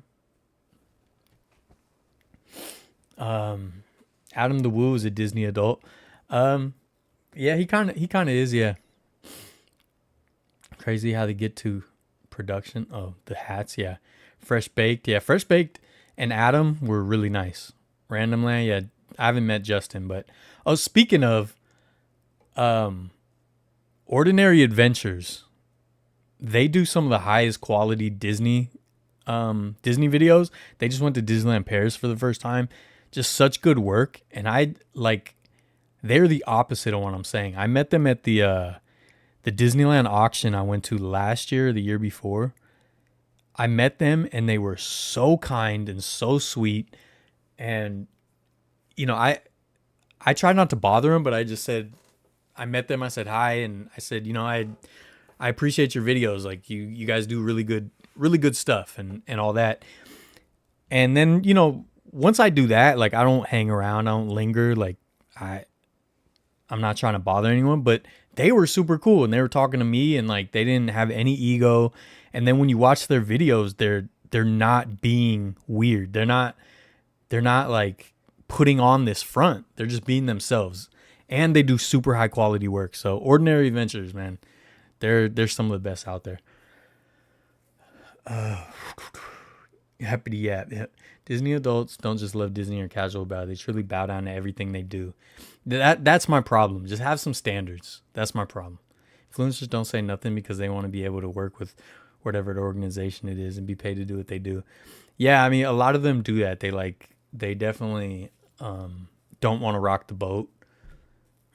S1: know? Adam the Woo is a Disney adult. Yeah, he kind of is, yeah. Crazy how they get to production. Oh, the hats, yeah. Fresh Baked. Yeah, Fresh Baked and Adam were really nice. Randomland, yeah. I haven't met Justin, but speaking of Ordinary Adventures, they do some of the highest quality Disney videos. They just went to Disneyland Paris for the first time. Just such good work, and they're the opposite of what I'm saying. I met them at the Disneyland auction I went to last year, the year before. I met them and they were so kind and so sweet, and I tried not to bother them, but I just said, I met them, I said hi, and I said, I appreciate your videos. Like you guys do really good stuff and all that. And then, once I do that, like I don't hang around, I don't linger. Like I'm not trying to bother anyone, but they were super cool and they were talking to me and like they didn't have any ego. And then when you watch their videos, they're not being weird. They're not like putting on this front. They're just being themselves. And they do super high quality work. So Ordinary Adventures, man, they're some of the best out there. Happy to yap. Yeah. Disney adults don't just love Disney or casual about it. They truly bow down to everything they do. That's my problem. Just have some standards. That's my problem. Influencers don't say nothing because they want to be able to work with whatever the organization it is and be paid to do what they do. Yeah, I mean, a lot of them do that. They definitely don't want to rock the boat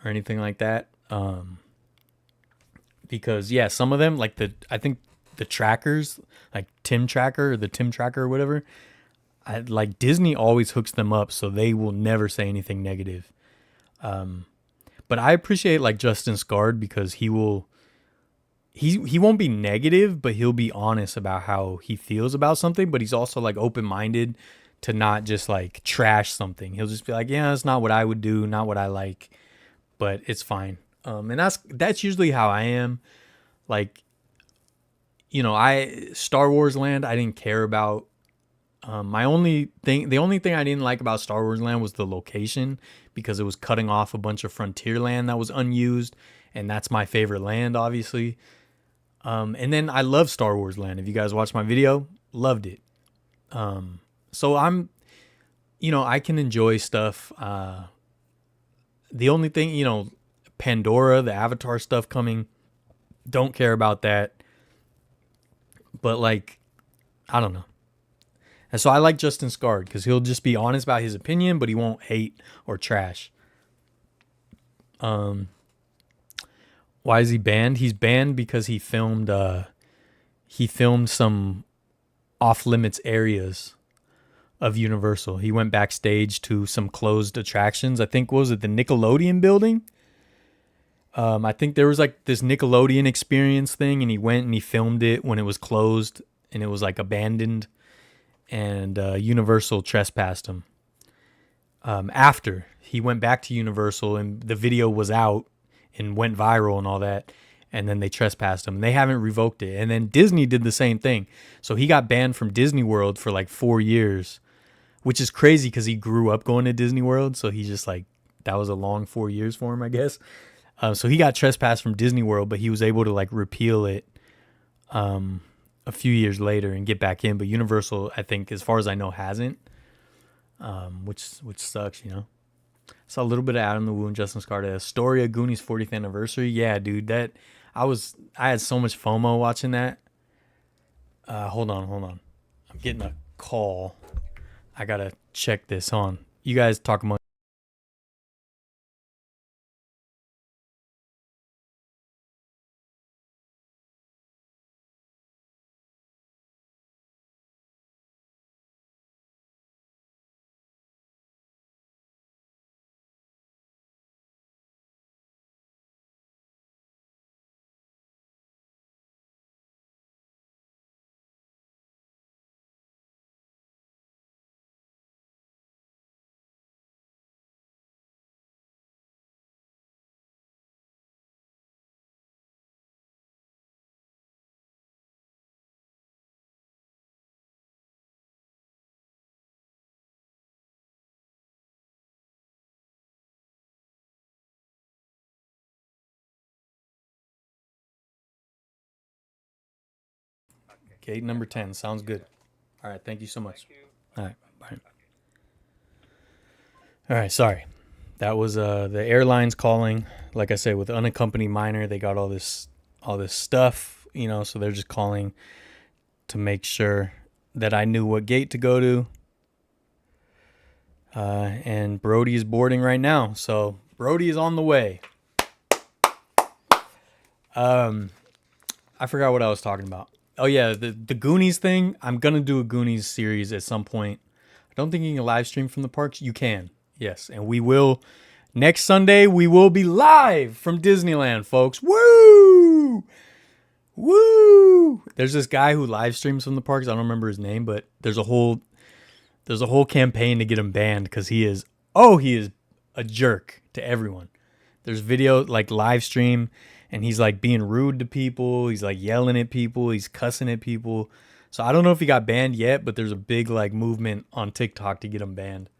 S1: or anything like that. Because yeah, some of them, like I think the trackers, like Tim Tracker or the Tim Tracker or whatever, like Disney always hooks them up, so they will never say anything negative. But I appreciate like Justin Scard because he won't be negative, but he'll be honest about how he feels about something, but he's also like open-minded to not just like trash something. He'll just be like, yeah, that's not what I would do, not what I like, but it's fine. And that's usually how I am. Like, Star Wars Land, I didn't care about. The only thing I didn't like about Star Wars Land was the location, because it was cutting off a bunch of frontier land that was unused, and that's my favorite land, obviously. And then I love Star Wars Land. If you guys watched my video, loved it. So I can enjoy stuff. The only thing, Pandora, the Avatar stuff coming, don't care about that. But like, I don't know. And so I like Justin Scard because he'll just be honest about his opinion, but he won't hate or trash. Why is he banned? He's banned because he filmed some off limits areas of Universal. He went backstage to some closed attractions. I think, was it the Nickelodeon building? I think there was like this Nickelodeon experience thing, and he went and he filmed it when it was closed and it was like abandoned, and Universal trespassed him. After he went back to Universal and the video was out and went viral and all that, and then they trespassed him. They haven't revoked it. And then Disney did the same thing. So he got banned from Disney World for like 4 years, which is crazy because he grew up going to Disney World. So he's just like, that was a long 4 years for him, I guess. So he got trespassed from Disney World, but he was able to like repeal it a few years later and get back in. But Universal, I think, as far as I know, hasn't, which sucks, Saw a little bit of Adam the Woo and Justin Scarta. Astoria Goonies 40th anniversary. Yeah, dude, I had so much FOMO watching that. Hold on. I'm getting a call. I gotta check this on. You guys talk among. Gate number 10. Sounds good. All right. Thank you so much. All right. Bye. All right. Sorry. That was the airlines calling. Like I said, with unaccompanied minor, they got all this stuff, so they're just calling to make sure that I knew what gate to go to. And Brody is boarding right now. So Brody is on the way. I forgot what I was talking about. Oh yeah, the Goonies thing. I'm gonna do a Goonies series at some point. I don't think you can live stream from the parks. You can, yes, and we will. Next Sunday we will be live from Disneyland, folks. Woo! Woo! There's this guy who live streams from the parks. I don't remember his name, but there's a whole campaign to get him banned because he is a jerk to everyone. There's video like live stream. And he's like being rude to people. He's like yelling at people. He's cussing at people. So I don't know if he got banned yet, but there's a big like movement on TikTok to get him banned.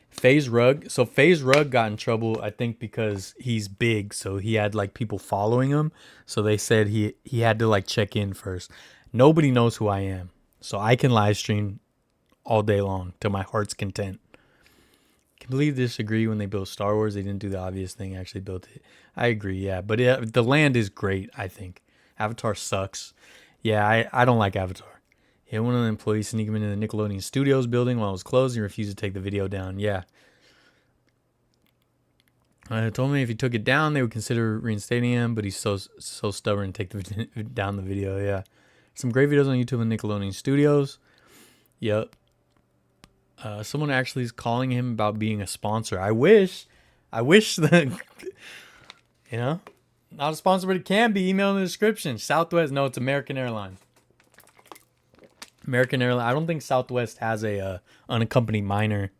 S1: FaZe Rug. So FaZe Rug got in trouble, I think, because he's big. So he had like people following him. So they said he had to like check in first. Nobody knows who I am. So I can live stream all day long to my heart's content. Completely disagree when they built Star Wars. They didn't do the obvious thing, actually built it. I agree, yeah. But the land is great, I think. Avatar sucks. Yeah, I don't like Avatar. He had one of the employees sneak him into the Nickelodeon Studios building while it was closed and refused to take the video down. Yeah. I told me if he took it down, they would consider reinstating him, but he's so stubborn to take down the video, yeah. Some great videos on YouTube and Nickelodeon Studios. Yep. Someone actually is calling him about being a sponsor. I wish that, not a sponsor, but it can be. Email in the description. Southwest, no, it's American Airlines. American Airlines. I don't think Southwest has a unaccompanied minor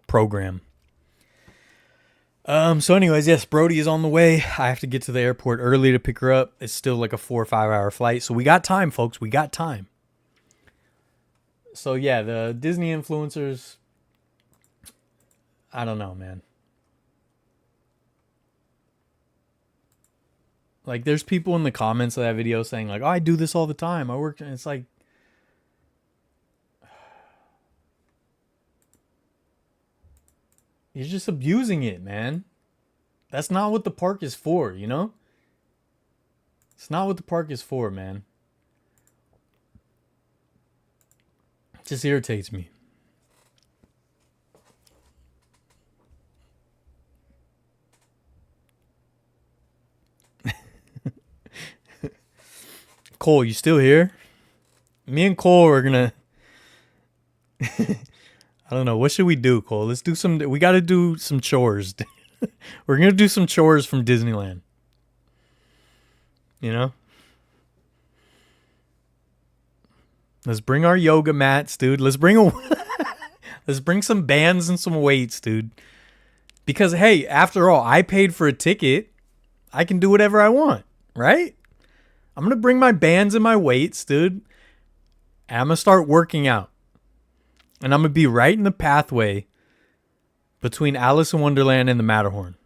S1: program. So anyways, yes, Brody is on the way. I have to get to the airport early to pick her up. It's still like a 4 or 5 hour flight. So we got time, folks. We got time. So yeah, the Disney influencers, I don't know, man. Like there's people in the comments of that video saying like, oh, I do this all the time. I work, and it's like, you're just abusing it, man. That's not what the park is for, It's not what the park is for, man. It just irritates me. Cole, you still here? Me and Cole are gonna I don't know. What should we do, Cole? Let's do we gotta do some chores. We're gonna do some chores from Disneyland. Let's bring our yoga mats, dude. Let's bring some bands and some weights, dude. Because hey, after all, I paid for a ticket. I can do whatever I want, right? I'm gonna bring my bands and my weights, dude. And I'm gonna start working out. And I'm gonna be right in the pathway between Alice in Wonderland and the Matterhorn.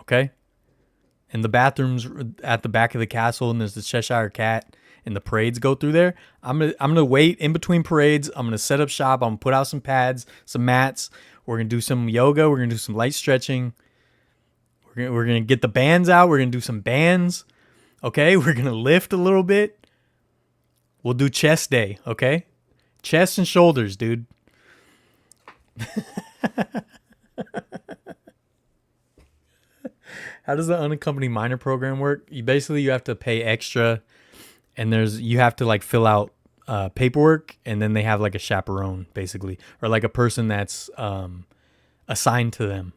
S1: Okay? And the bathrooms at the back of the castle, and there's the Cheshire Cat. and the parades go through there. I'm gonna wait in between parades. I'm gonna set up shop. I'm gonna put out some pads, some mats. We're gonna do some yoga. We're gonna do some light stretching. We're gonna get the bands out. We're gonna do some bands. Okay, we're gonna lift a little bit. We'll do chest day. Okay, chest and shoulders, dude. How does the unaccompanied minor program work? You have to pay extra, and you have to like fill out paperwork, and then they have like a chaperone basically, or like a person that's assigned to them,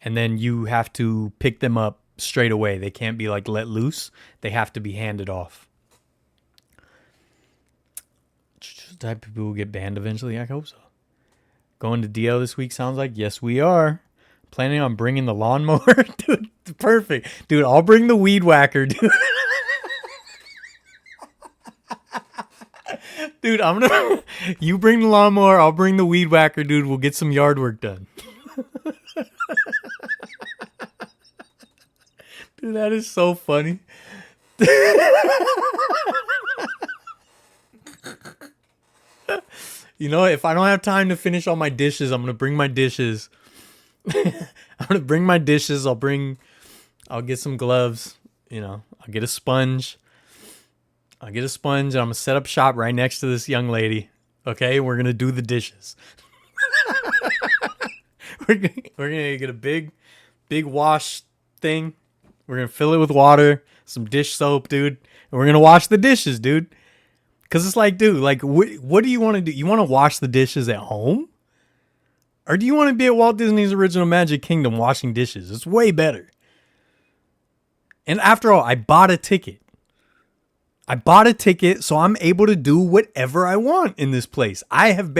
S1: and then you have to pick them up straight away. They can't be like let loose. They have to be handed off. Type of people will get banned eventually. I hope so. Going to DL this week sounds like yes we are. Planning on bringing the lawnmower, dude. Perfect, dude. I'll bring the weed whacker, dude. Dude, you bring the lawnmower, I'll bring the weed whacker, dude. We'll get some yard work done. Dude, that is so funny. You know, if I don't have time to finish all my dishes, I'm gonna bring my dishes. I'll get some gloves, you know, I'll get a sponge. And I'm gonna set up shop right next to this young lady. Okay, we're gonna do the dishes. we're gonna get a big wash thing. We're gonna fill it with water, some dish soap, dude, and we're gonna wash the dishes, dude. Cause it's like, dude, like, what do you want to do? You want to wash the dishes at home? Or do you want to be at Walt Disney's Original Magic Kingdom washing dishes? It's way better. And after all, I bought a ticket. So I'm able to do whatever I want in this place. I have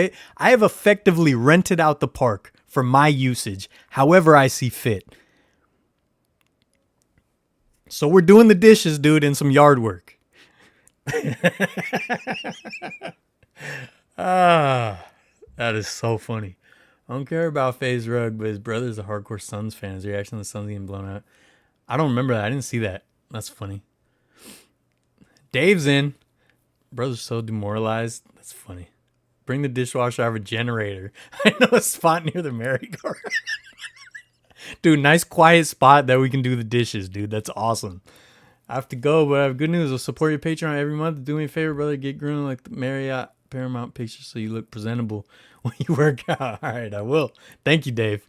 S1: effectively rented out the park for my usage, however I see fit. So we're doing the dishes, dude, and some yard work. That is so funny. I don't care about FaZe Rug, but his brother's a hardcore Suns fan. His reaction to the Suns getting blown out. I don't remember that. I didn't see that. That's funny. Dave's in. Brother's so demoralized. That's funny. Bring the dishwasher. I have a generator. I know a spot near the merry-go-round. Dude, nice quiet spot that we can do the dishes, dude. That's awesome. I have to go, but I have good news. I'll support your Patreon every month. Do me a favor, brother. Get groomed like the Marriott Paramount picture so you look presentable when you work out. All right, I will. Thank you, Dave.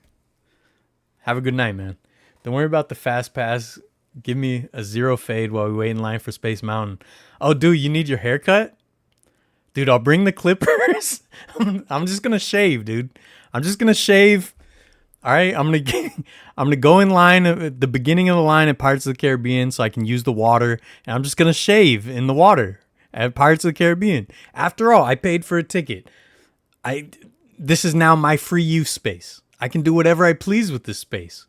S1: Have a good night, man. Don't worry about the fast pass. Give me a 0 fade while we wait in line for Space Mountain. Oh, dude, you need your haircut? Dude, I'll bring the clippers. I'm just going to shave, dude. I'm just going to shave. All right, I'm gonna go in line at the beginning of the line at Pirates of the Caribbean so I can use the water, and I'm just gonna shave in the water at Pirates of the Caribbean. After all, I paid for a ticket. This is now my free use space. I can do whatever I please with this space.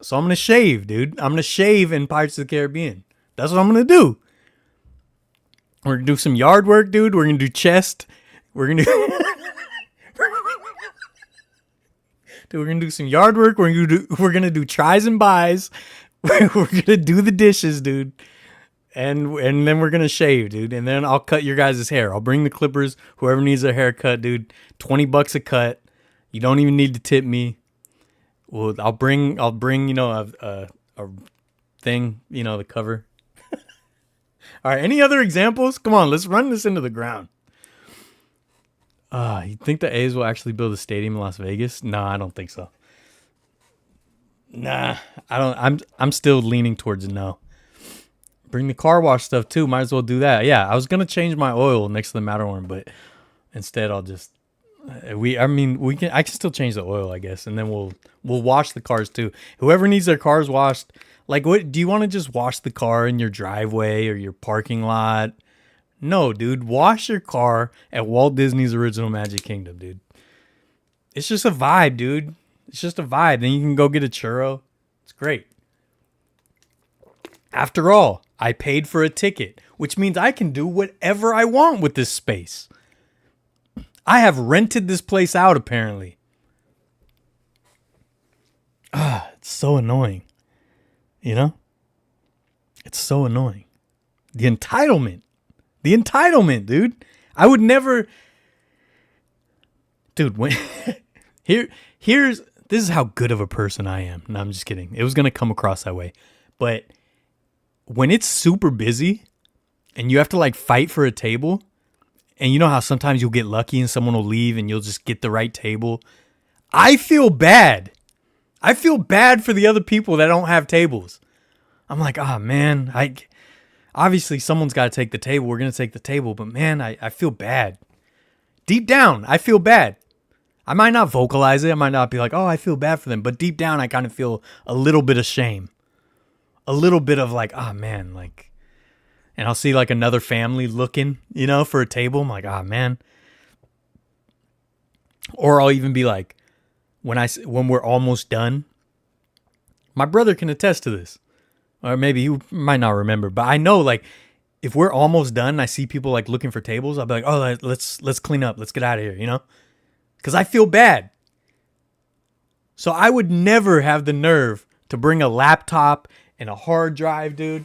S1: So I'm gonna shave, dude. I'm gonna shave in Pirates of the Caribbean. That's what I'm gonna do. We're gonna do some yard work, dude. We're gonna do chest. We're gonna do. Dude, we're gonna do some yard work. We're gonna do tries and buys. We're gonna do the dishes, dude. And then we're gonna shave, dude. And then I'll cut your guys' hair. I'll bring the clippers. Whoever needs a haircut, dude. $20 a cut. You don't even need to tip me. Well, I'll bring you know a thing, you know, the cover. All right. Any other examples? Come on, let's run this into the ground. You think the A's will actually build a stadium in Las Vegas? No, I don't think so. Nah, I don't. I'm still leaning towards no. Bring the car wash stuff too. Might as well do that. Yeah, I was gonna change my oil next to the Matterhorn, but instead I'll just I can still change the oil, I guess, and then we'll wash the cars too. Whoever needs their cars washed, like, what do you want to just wash the car in your driveway or your parking lot? No, dude, wash your car at Walt Disney's Original Magic Kingdom, dude. It's just a vibe, dude. It's just a vibe. Then you can go get a churro. It's great. After all, I paid for a ticket, which means I can do whatever I want with this space. I have rented this place out, apparently. It's so annoying. You know? It's so annoying. The entitlement. The entitlement, dude. I would never, dude. When here's this is how good of a person I am. No, I'm just kidding. It was gonna come across that way, but when it's super busy and you have to like fight for a table, and you know how sometimes you'll get lucky and someone will leave and you'll just get the right table. I feel bad. I feel bad for the other people that don't have tables. I'm like, oh man, obviously someone's got to take the table. We're going to take the table, but man, I feel bad. Deep down, I feel bad. I might not vocalize it. I might not be like, oh, I feel bad for them. But deep down, I kind of feel a little bit of shame. A little bit of like, oh man, like, and I'll see like another family looking, you know, for a table. I'm like, oh man. Or I'll even be like, when we're almost done, my brother can attest to this. Or maybe you might not remember, but I know like if we're almost done and I see people like looking for tables, I'll be like, oh, let's clean up. Let's get out of here, you know? Because I feel bad. So I would never have the nerve to bring a laptop and a hard drive, dude.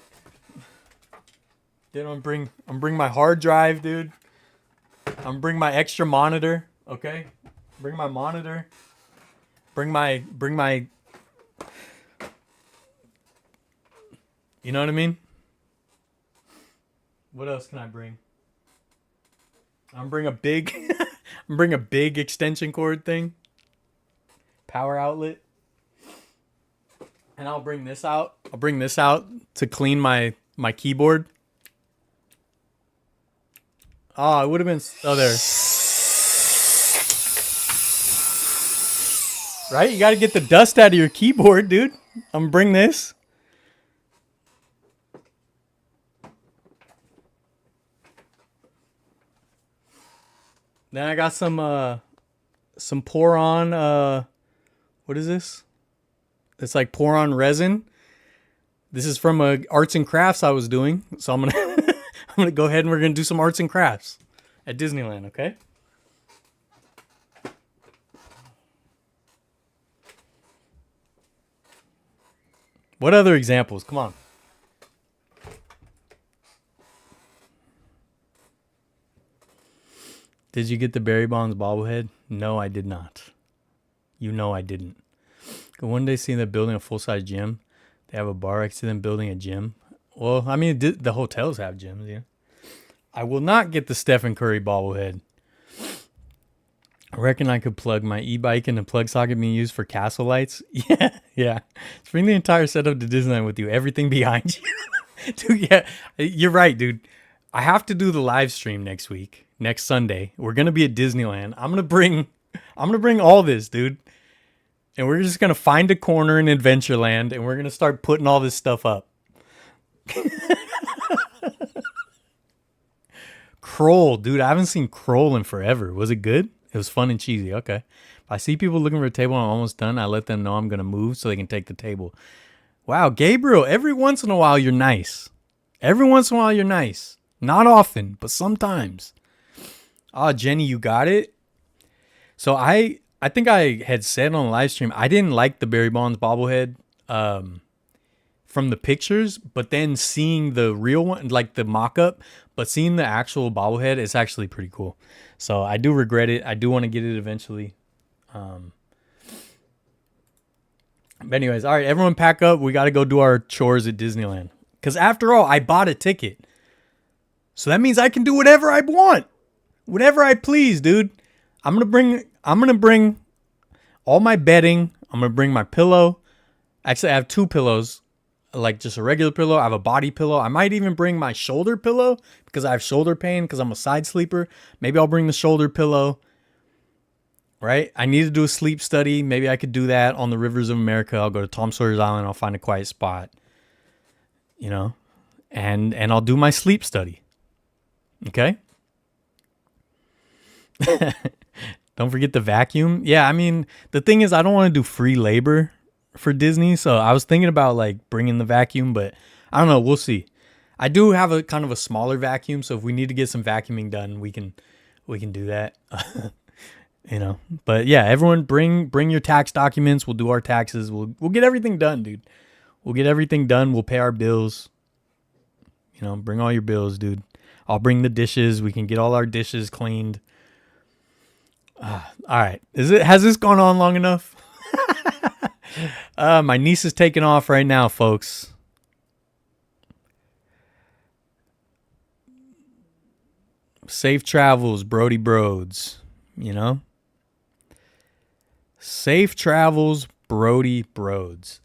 S1: Then I'm bring my hard drive, dude. I'm bring my extra monitor, okay? Bring my monitor. Bring my you know what I mean? What else can I bring? I'm bring a big extension cord thing. Power outlet. And I'll bring this out. I'll bring this out to clean my keyboard. Oh, it would have been there. Right? You got to get the dust out of your keyboard, dude. I'm gonna bring this. Then I got some pour on what is this? It's like pour on resin. This is from arts and crafts I was doing. So I'm gonna go ahead and we're gonna do some arts and crafts at Disneyland, okay? What other examples? Come on. Did you get the Barry Bonds bobblehead? No, I did not. You know I didn't. One day seeing them building a full-size gym. They have a bar. I see them building a gym. Well, I mean, the hotels have gyms, yeah. I will not get the Stephen Curry bobblehead. I reckon I could plug my e-bike in the plug socket being used for castle lights. Yeah. Let's bring the entire setup to Disneyland with you. Everything behind you. Dude, yeah, you're right, dude. I have to do the live stream next week, next Sunday. We're going to be at Disneyland. I'm going to bring all this, dude. And we're just going to find a corner in Adventureland and we're going to start putting all this stuff up. Kroll, dude. I haven't seen Kroll in forever. Was it good? It was fun and cheesy. Okay. If I see people looking for a table and I'm almost done, I let them know I'm going to move so they can take the table. Wow, Gabriel, every once in a while you're nice. Every once in a while you're nice. Not often, but sometimes. Oh, Jenny, you got it? So I think I had said on the live stream, I didn't like the Barry Bonds bobblehead from the pictures, but then seeing the real one, like the mock-up, but seeing the actual bobblehead, it's actually pretty cool. So I do regret it. I do want to get it eventually. But anyways, all right, everyone pack up. We got to go do our chores at Disneyland. Because after all, I bought a ticket. So that means I can do whatever I want. Whatever I please, dude. I'm going to bring all my bedding. I'm going to bring my pillow. Actually, I have 2 pillows. Like just a regular pillow. I have a body pillow. I might even bring my shoulder pillow because I have shoulder pain because I'm a side sleeper. Maybe I'll bring the shoulder pillow. Right? I need to do a sleep study. Maybe I could do that on the rivers of America. I'll go to Tom Sawyer's Island. I'll find a quiet spot. You know? And I'll do my sleep study. Okay? Don't forget the vacuum. Yeah, I mean, the thing is I don't want to do free labor for Disney, so I was thinking about like bringing the vacuum, but I don't know, we'll see. I do have a kind of a smaller vacuum, so if we need to get some vacuuming done, we can do that. You know, but yeah, everyone bring your tax documents. We'll do our taxes. We'll get everything done, dude. We'll get everything done. We'll pay our bills. You know, bring all your bills, dude. I'll bring the dishes. We can get all our dishes cleaned. All right. Has this gone on long enough? My niece is taking off right now, folks. Safe travels, Brody Broads. You know? Safe travels, Brody Broads.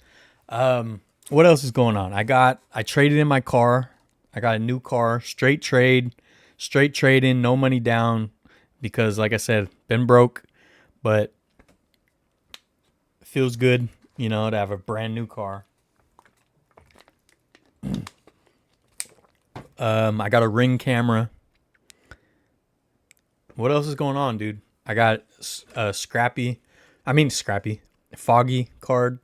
S1: What else is going on? I traded in my car. I got a new car. Straight trade in, no money down. Because, like I said, been broke. But it feels good, you know, to have a brand new car. I got a Ring camera. What else is going on, dude? I got a Foggy card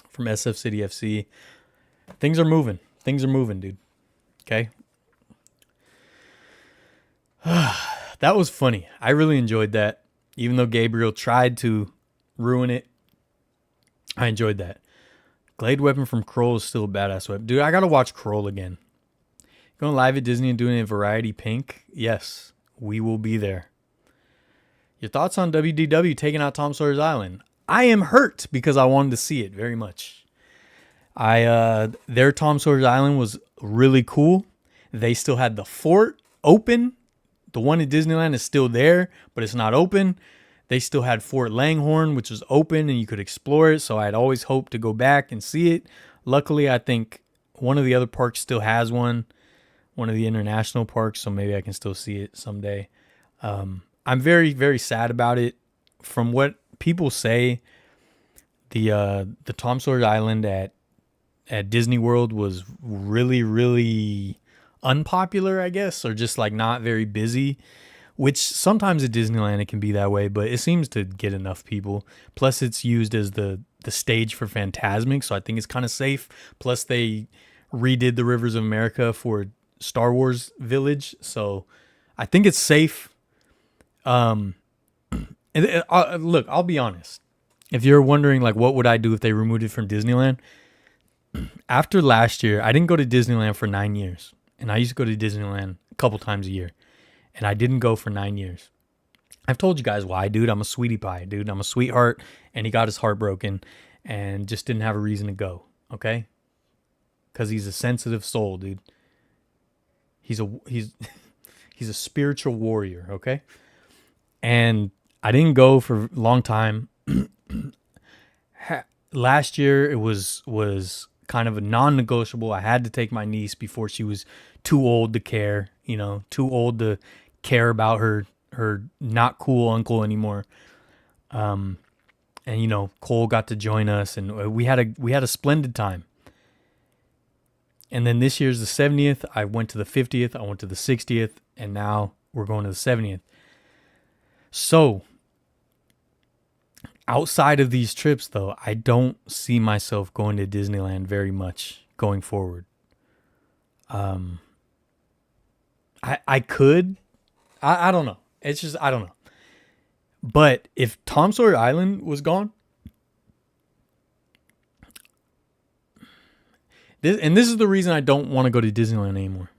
S1: from SF City FC. Things are moving, dude. Okay. That was funny. I really enjoyed that. Even though Gabriel tried to ruin it, I enjoyed that. Glade weapon from Kroll is still a badass weapon. Dude, I gotta watch Kroll again. Going live at Disney and doing a variety pink? Yes, we will be there. Your thoughts on WDW taking out Tom Sawyer's Island? I am hurt because I wanted to see it very much. Their Tom Sawyer's Island was really cool. They still had the fort open. The one at Disneyland is still there, but it's not open. They still had Fort Langhorne, which was open and you could explore it. So I'd always hoped to go back and see it. Luckily, I think one of the other parks still has one of the international parks. So maybe I can still see it someday. I'm very, very sad about it. From what people say, the Tom Sawyer's Island at Disney World was really, really unpopular, I guess, or just like not very busy, which sometimes at Disneyland it can be that way, but it seems to get enough people. Plus it's used as the stage for Fantasmic, so I think it's kind of safe. Plus they redid the Rivers of America for Star Wars Village, so I think it's safe. Look, I'll be honest. If you're wondering like what would I do if they removed it from Disneyland, after last year, I didn't go to Disneyland for 9 years. And I used to go to Disneyland a couple times a year. And I didn't go for 9 years. I've told you guys why, dude. I'm a sweetie pie, dude. I'm a sweetheart. And he got his heart broken and just didn't have a reason to go. Okay? Because he's a sensitive soul, dude. He's a spiritual warrior, okay? And I didn't go for a long time. Last year, it was kind of a non-negotiable. I had to take my niece before she was too old to care, you know, too old to care about her not cool uncle anymore. And you know, Cole got to join us, and we had a splendid time. And then this year's the 70th. I went to the 50th. I went to the 60th, and now we're going to the 70th. So, outside of these trips, though, I don't see myself going to Disneyland very much going forward. I could. I don't know. It's just, I don't know. But if Tom Sawyer Island was gone, this is the reason I don't want to go to Disneyland anymore.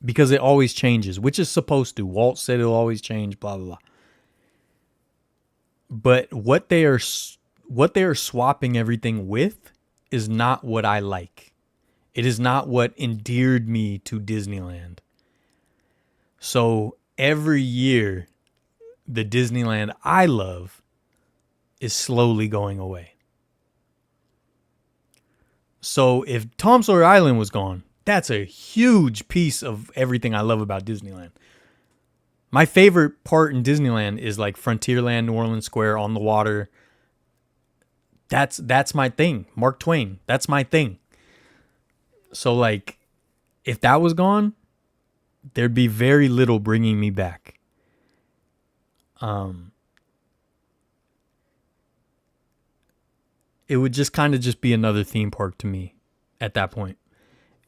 S1: Because it always changes, which is supposed to. Walt said it'll always change, blah, blah, blah. But what they are swapping everything with is not what I like. It is not what endeared me to Disneyland. So every year, the Disneyland I love is slowly going away. So if Tom Sawyer Island was gone, that's a huge piece of everything I love about Disneyland. My favorite part in Disneyland is like Frontierland, New Orleans Square, on the water. That's my thing. Mark Twain, that's my thing. So like, if that was gone, there'd be very little bringing me back. It would just kind of just be another theme park to me at that point.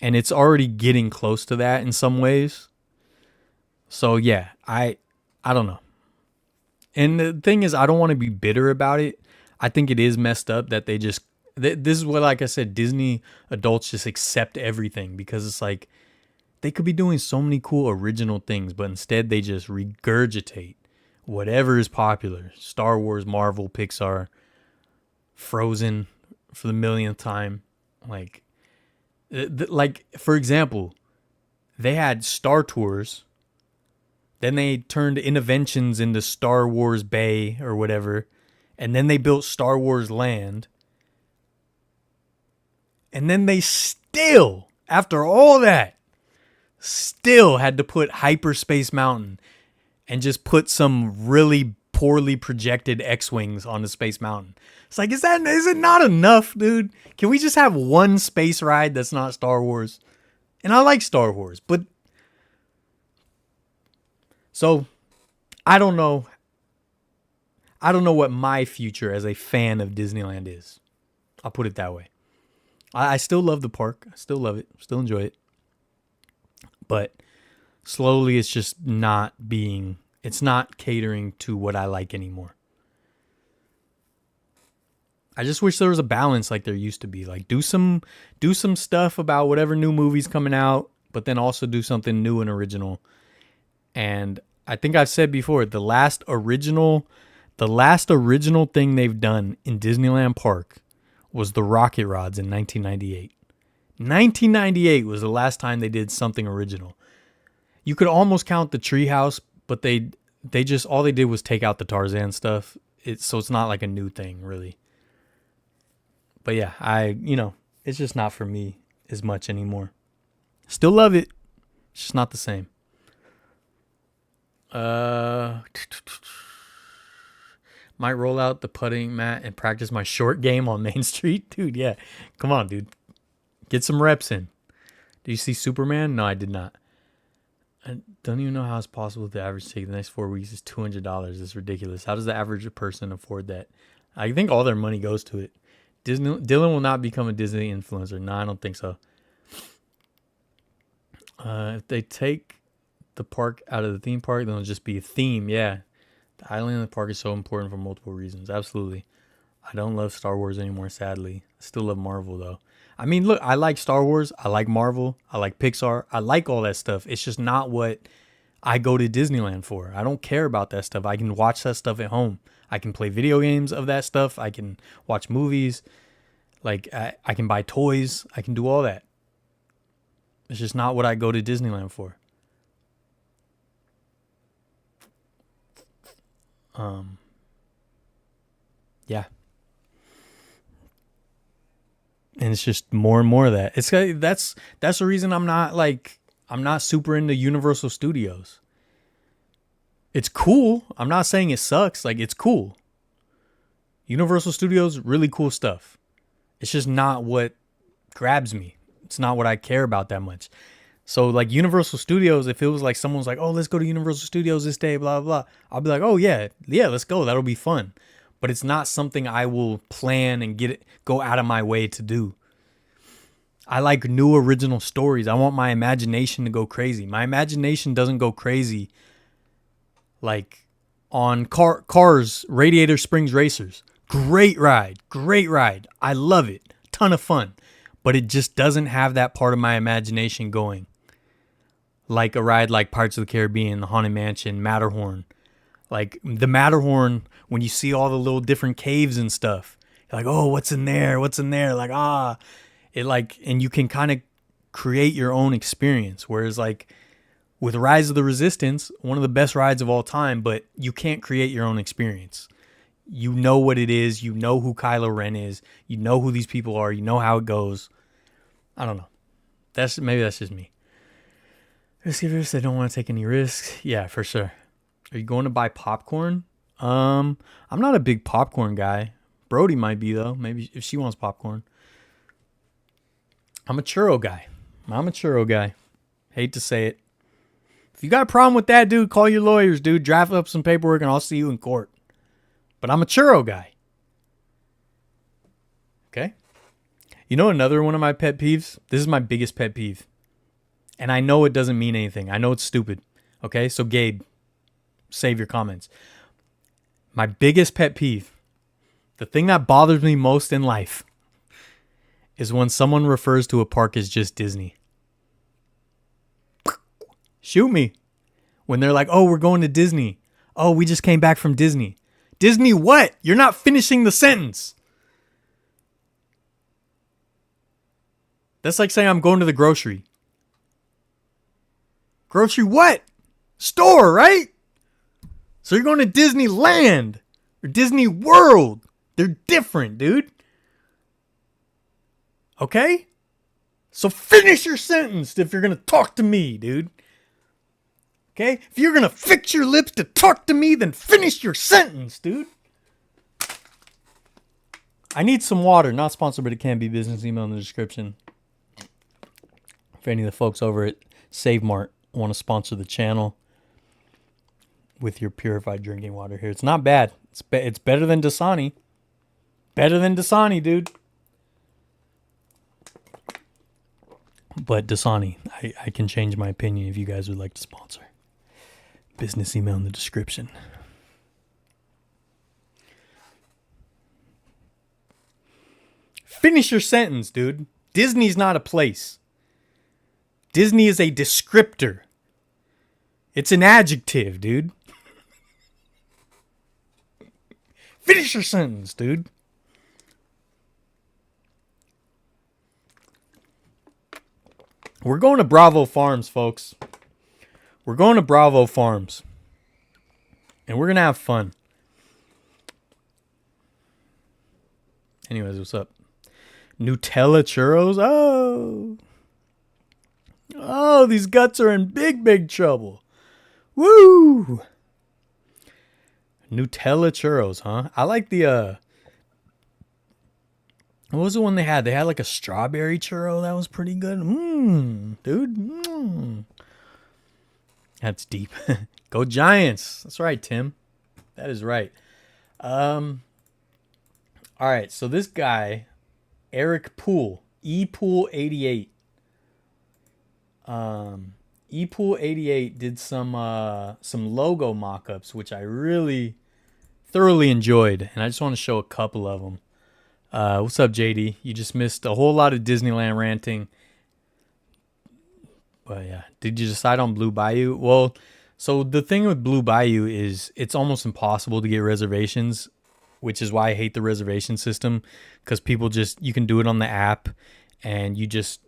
S1: And it's already getting close to that in some ways. So yeah, I don't know. And the thing is, I don't want to be bitter about it. I think it is messed up that they just, this is what, like I said, Disney adults just accept everything, because it's like, They could be doing so many cool original things, but instead they just regurgitate whatever is popular. Star Wars, Marvel, Pixar, Frozen for the millionth time. Like for example, they had Star Tours. Then they turned Interventions into Star Wars Bay or whatever. And then they built Star Wars Land. And then they still, after all that, still had to put Hyperspace Mountain and just put some really poorly projected X-Wings on the Space Mountain. It's like, is it not enough, dude? Can we just have one space ride that's not Star Wars? And I like Star Wars, but... So, I don't know. I don't know what my future as a fan of Disneyland is. I'll put it that way. I still love the park. I still love it. Still enjoy it. But slowly it's just it's not catering to what I like anymore. I just wish there was a balance like there used to be. Like do some stuff about whatever new movie's coming out, but then also do something new and original. And I think I've said before, the last original thing they've done in Disneyland Park was the rocket rods in 1998. 1998 was the last time they did something original. You could almost count the treehouse, but they just, all they did was take out the Tarzan stuff. So it's not like a new thing, really. But yeah, it's just not for me as much anymore. Still love it. It's just not the same. Might roll out the putting mat and practice my short game on Main Street. Dude, yeah. Come on, dude. Get some reps in. Did you see Superman? No, I did not. I don't even know how it's possible the average take the next 4 weeks is $200. It's ridiculous. How does the average person afford that? I think all their money goes to it. Dylan will not become a Disney influencer. No, I don't think so. If they take the park out of the theme park, then it'll just be a theme. Yeah. The island and the park is so important for multiple reasons. Absolutely. I don't love Star Wars anymore, sadly. I still love Marvel, though. I mean, look, I like Star Wars. I like Marvel. I like Pixar. I like all that stuff. It's just not what I go to Disneyland for. I don't care about that stuff. I can watch that stuff at home. I can play video games of that stuff. I can watch movies. Like, I can buy toys. I can do all that. It's just not what I go to Disneyland for. Yeah. And it's just more and more of that. That's the reason I'm not super into Universal Studios. It's cool. I'm not saying it sucks. Like, it's cool. Universal Studios, really cool stuff. It's just not what grabs me. It's not what I care about that much. So, like, Universal Studios, if it was like someone's like, oh, let's go to Universal Studios this day, blah, blah, blah. I'll be like, oh, yeah, let's go. That'll be fun. But it's not something I will plan and go out of my way to do. I like new original stories. I want my imagination to go crazy. My imagination doesn't go crazy like on Cars, Radiator Springs Racers. Great ride. I love it. Ton of fun. But it just doesn't have that part of my imagination going. Like a ride like Pirates of the Caribbean, the Haunted Mansion, Matterhorn. Like the Matterhorn, when you see all the little different caves and stuff, you're like, oh, what's in there? Like, it like, and you can kind of create your own experience. Whereas like with Rise of the Resistance, one of the best rides of all time, but you can't create your own experience. You know what it is. You know who Kylo Ren is. You know who these people are. You know how it goes. I don't know. Maybe that's just me. Risk-averse, they don't want to take any risks. Yeah, for sure. Are you going to buy popcorn? I'm not a big popcorn guy. Brody might be, though. Maybe if she wants popcorn. I'm a churro guy. Hate to say it. If you got a problem with that, dude, call your lawyers, dude. Draft up some paperwork and I'll see you in court. But I'm a churro guy. Okay? You know another one of my pet peeves? This is my biggest pet peeve. And I know it doesn't mean anything. I know it's stupid. Okay? So Gabe, save your comments. My biggest pet peeve, the thing that bothers me most in life, is when someone refers to a park as just Disney. Shoot me. When they're like, oh, we're going to Disney. Oh, we just came back from Disney. Disney what? You're not finishing the sentence. That's like saying I'm going to the grocery. Grocery what? Store, right? So you're going to Disneyland or Disney World. They're different, dude. Okay? So finish your sentence if you're going to talk to me, dude. Okay? If you're going to fix your lips to talk to me, then finish your sentence, dude. I need some water. Not sponsored, but it can be. Business email in the description. If any of the folks over at Save Mart want to sponsor the channel with your purified drinking water here. It's not bad. It's better than Dasani. Better than Dasani, dude. But Dasani, I can change my opinion if you guys would like to sponsor. Business email in the description. Finish your sentence, dude. Disney's not a place. Disney is a descriptor. It's an adjective, dude. Finish your sentence, dude. We're going to Bravo Farms, folks. We're going to Bravo Farms. And we're going to have fun. Anyways, what's up? Nutella churros? Oh, these guts are in big, big trouble. Woo! Nutella churros, huh? I like the, what was the one they had? They had like a strawberry churro. That was pretty good. Dude. That's deep. Go Giants. That's right, Tim. That is right. All right. So this guy, Eric Poole, ePool88. ePool88 did some logo mock-ups, which I really thoroughly enjoyed. And I just want to show a couple of them. What's up, JD? You just missed a whole lot of Disneyland ranting. But yeah, did you decide on Blue Bayou? Well, so the thing with Blue Bayou is it's almost impossible to get reservations, which is why I hate the reservation system, because you can do it on the app, and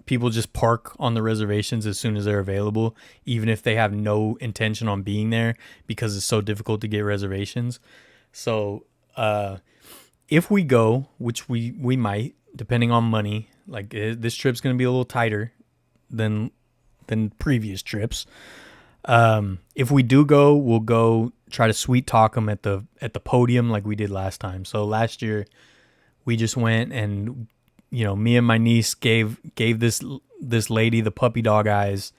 S1: people just park on the reservations as soon as they're available, even if they have no intention on being there, because it's so difficult to get reservations. So, if we go, which we might, depending on money, like this trip's going to be a little tighter than previous trips. If we do go, we'll go try to sweet talk them at the podium like we did last time. So last year we just went and, me and my niece gave this lady the puppy dog eyes.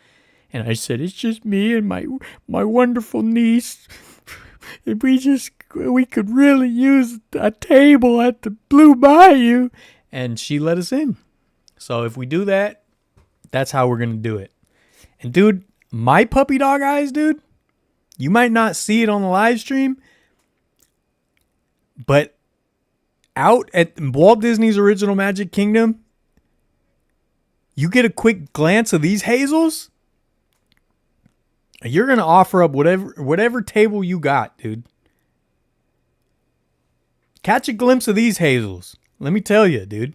S1: And I said, it's just me and my wonderful niece. We could really use a table at the Blue Bayou. And she let us in. So if we do that, that's how we're going to do it. And dude, my puppy dog eyes, dude, you might not see it on the live stream, but out at Walt Disney's Original Magic Kingdom, you get a quick glance of these hazels, you're going to offer up whatever table you got, dude. Catch a glimpse of these hazels. Let me tell you, dude.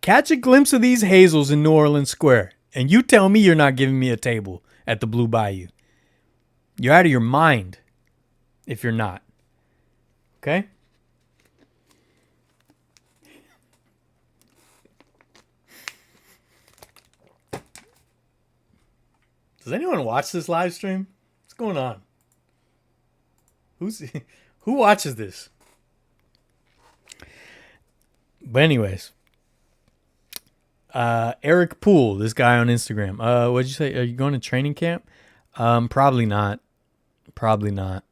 S1: Catch a glimpse of these hazels in New Orleans Square, and you tell me you're not giving me a table at the Blue Bayou. You're out of your mind if you're not. Okay? Does anyone watch this live stream? What's going on? Who watches this? But anyways, Eric Poole, this guy on Instagram. What'd you say? Are you going to training camp? Probably not. Probably not.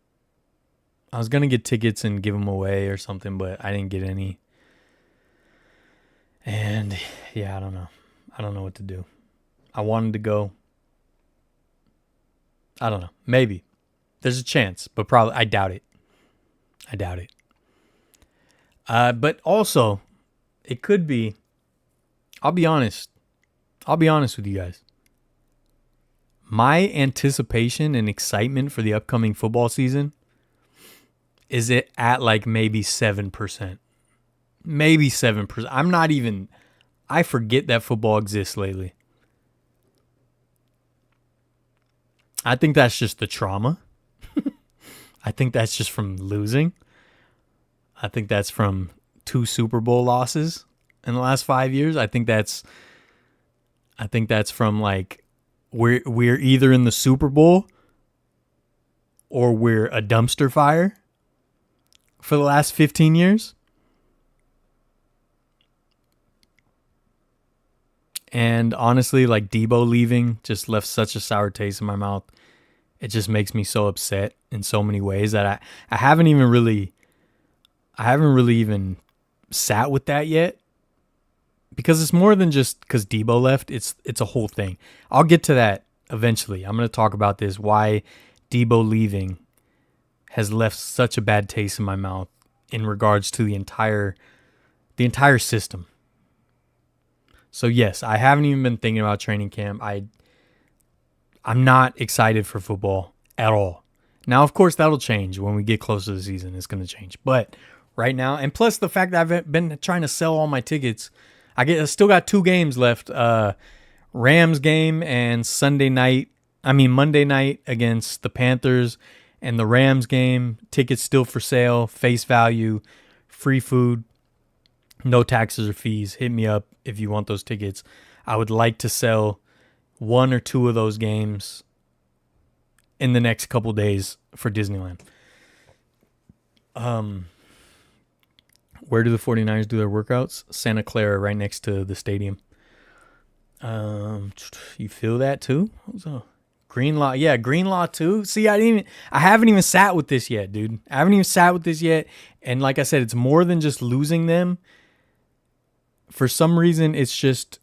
S1: I was gonna get tickets and give them away or something, but I didn't get any. And yeah, I don't know. I don't know what to do. I wanted to go. I don't know. Maybe. There's a chance, but probably I doubt it. I doubt it. But also, it could be. I'll be honest. I'll be honest with you guys. My anticipation and excitement for the upcoming football season is it at like maybe 7%. Maybe 7%. I'm not even, I forget that football exists lately. I think that's just the trauma. I think that's just from losing. I think that's from 2 Super Bowl losses in the last 5 years. I think that's from like we're either in the Super Bowl or we're a dumpster fire for the last 15 years. And honestly, like Debo leaving just left such a sour taste in my mouth. It just makes me so upset in so many ways that I haven't really even sat with that yet. Because it's more than just because Debo left. It's a whole thing. I'll get to that eventually. I'm going to talk about this, why Debo leaving has left such a bad taste in my mouth in regards to the entire system. So yes, I haven't even been thinking about training camp. I'm not excited for football at all. Now, of course, that'll change when we get closer to the season. It's going to change. But right now, and plus the fact that I've been trying to sell all my tickets, I still got 2 games left. Rams game and Monday night against the Panthers, and the Rams game. Tickets still for sale, face value, free food, no taxes or fees. Hit me up if you want those tickets. I would like to sell 1 or 2 of those games in the next couple days for Disneyland. Where do the 49ers do their workouts? Santa Clara, right next to the stadium. You feel that too? Greenlaw, yeah, Greenlaw too. See, I haven't even sat with this yet, dude. I haven't even sat with this yet. And like I said, it's more than just losing them. For some reason, it's just,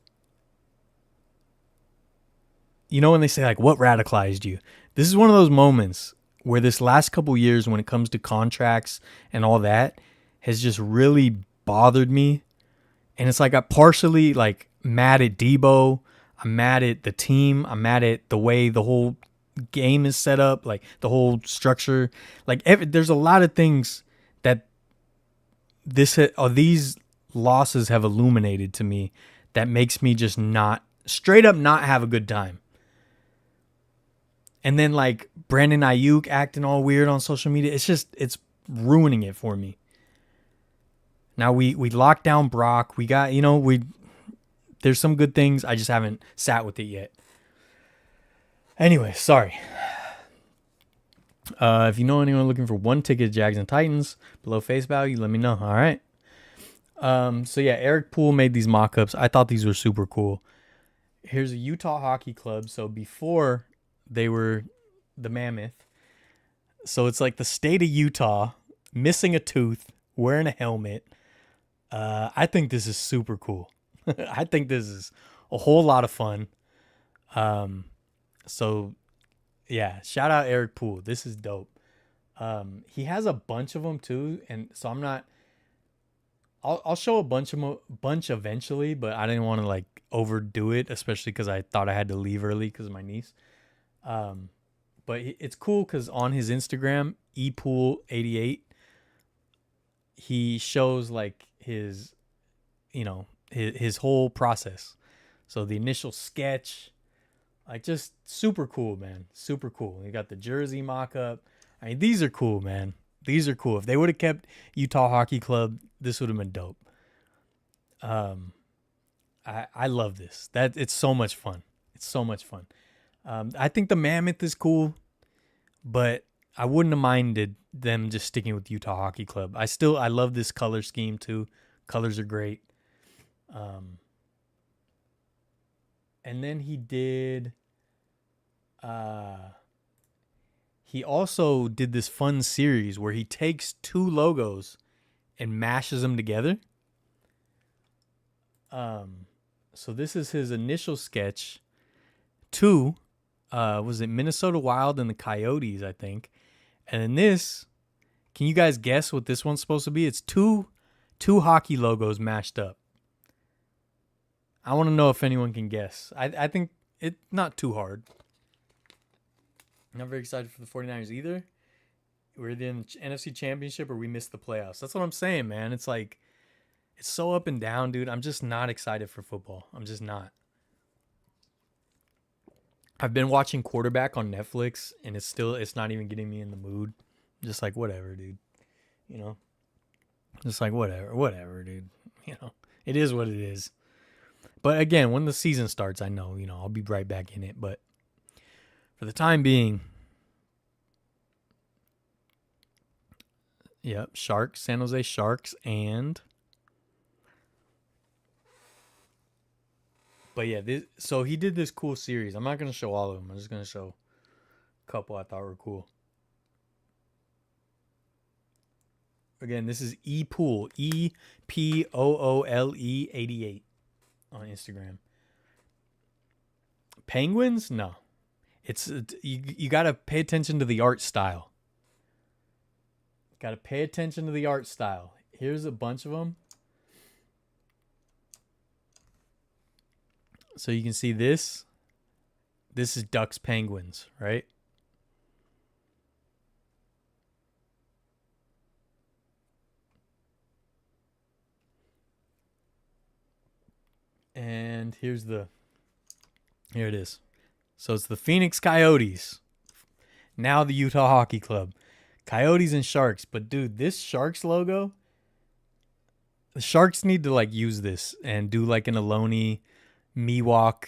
S1: when they say like, what radicalized you? This is one of those moments where this last couple years, when it comes to contracts and all that, has just really bothered me. And it's like I'm partially like mad at Debo. I'm mad at the team. I'm mad at the way the whole game is set up, like the whole structure. Like there's a lot of things that these losses have illuminated to me that makes me just not have a good time. And then like Brandon Ayuk acting all weird on social media. It's ruining it for me. Now we locked down Brock. We got, there's some good things. I just haven't sat with it yet. Anyway, sorry. If you know anyone looking for 1 ticket to Jags and Titans below face value, let me know. All right. So yeah, Eric Poole made these mock-ups. I thought these were super cool. Here's a Utah Hockey Club. So before they were the Mammoth. So it's like the state of Utah, missing a tooth, wearing a helmet. I think this is super cool. I think this is a whole lot of fun. So yeah, shout out Eric Poole. This is dope. He has a bunch of them too, and so I'll show a bunch eventually, but I didn't want to like overdo it, especially because I thought I had to leave early because of my niece. But it's cool because on his Instagram, epool88, he shows like his whole process. So the initial sketch, like just super cool, man. Super cool. You got the jersey mock-up. I mean, these are cool, man. These are cool. If they would have kept Utah Hockey Club, this would have been dope. I love this. It's so much fun. It's so much fun. I think the Mammoth is cool, but I wouldn't have minded them just sticking with Utah Hockey Club. I love this color scheme too. Colors are great. And then he also did this fun series where he takes 2 logos and mashes them together. So this is his initial sketch. 2, was it Minnesota Wild and the Coyotes, I think. And then this, can you guys guess what this one's supposed to be? It's two hockey logos mashed up. I want to know if anyone can guess. I think it's not too hard. Not very excited for the 49ers either. We're in the NFC Championship or we missed the playoffs. That's what I'm saying, man. It's like, it's so up and down, dude. I'm just not excited for football. I'm just not. I've been watching quarterback on Netflix and it's not even getting me in the mood. Just like, whatever, dude. You know? Just like, whatever, dude. You know? It is what it is. But again, when the season starts, I know, I'll be right back in it. But for the time being, yep, Sharks, San Jose Sharks, but yeah, so he did this cool series. I'm not going to show all of them. I'm just going to show a couple I thought were cool. Again, this is ePool, EPOOLE 88 on Instagram. Penguins? No. It's you got to pay attention to the art style. Got to pay attention to the art style. Here's a bunch of them. So you can see this. This is Ducks Penguins, right? And here it is. So it's the Phoenix Coyotes. Now the Utah Hockey Club. Coyotes and Sharks. But dude, this Sharks logo, the Sharks need to like use this and do like an Ohlone Miwok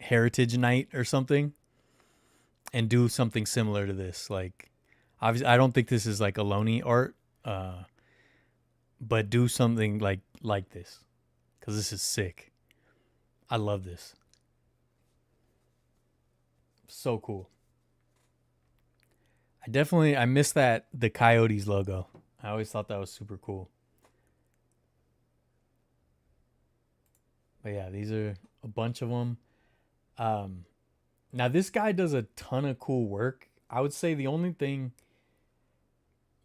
S1: Heritage Night or something. And do something similar to this. Like, obviously, I don't think this is like Ohlone art. But do something like this. Because this is sick. I love this. So cool. I miss the Coyotes logo. I always thought that was super cool. But yeah, these are a bunch of them. Now this guy does a ton of cool work. I would say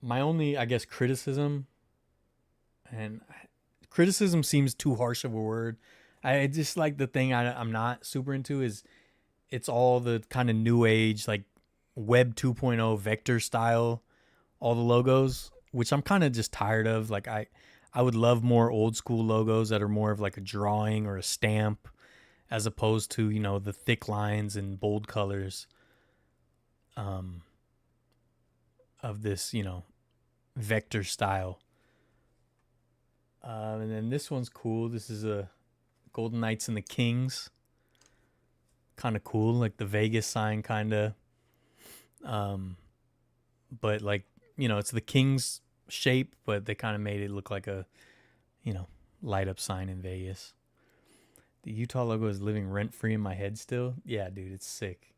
S1: my only, I guess, criticism, and criticism seems too harsh of a word. I just like the thing I'm not super into is it's all the kind of new age, like Web 2.0 vector style, all the logos, which I'm kind of just tired of. Like I would love more old school logos that are more of like a drawing or a stamp as opposed to, the thick lines and bold colors of this, vector style. And then this one's cool. This is a Golden Knights and the Kings. Kind of cool, like the Vegas sign, kind of. But like, it's the Kings shape, but they kind of made it look like a, light up sign in Vegas. The Utah logo is living rent free in my head still. Yeah, dude, it's sick.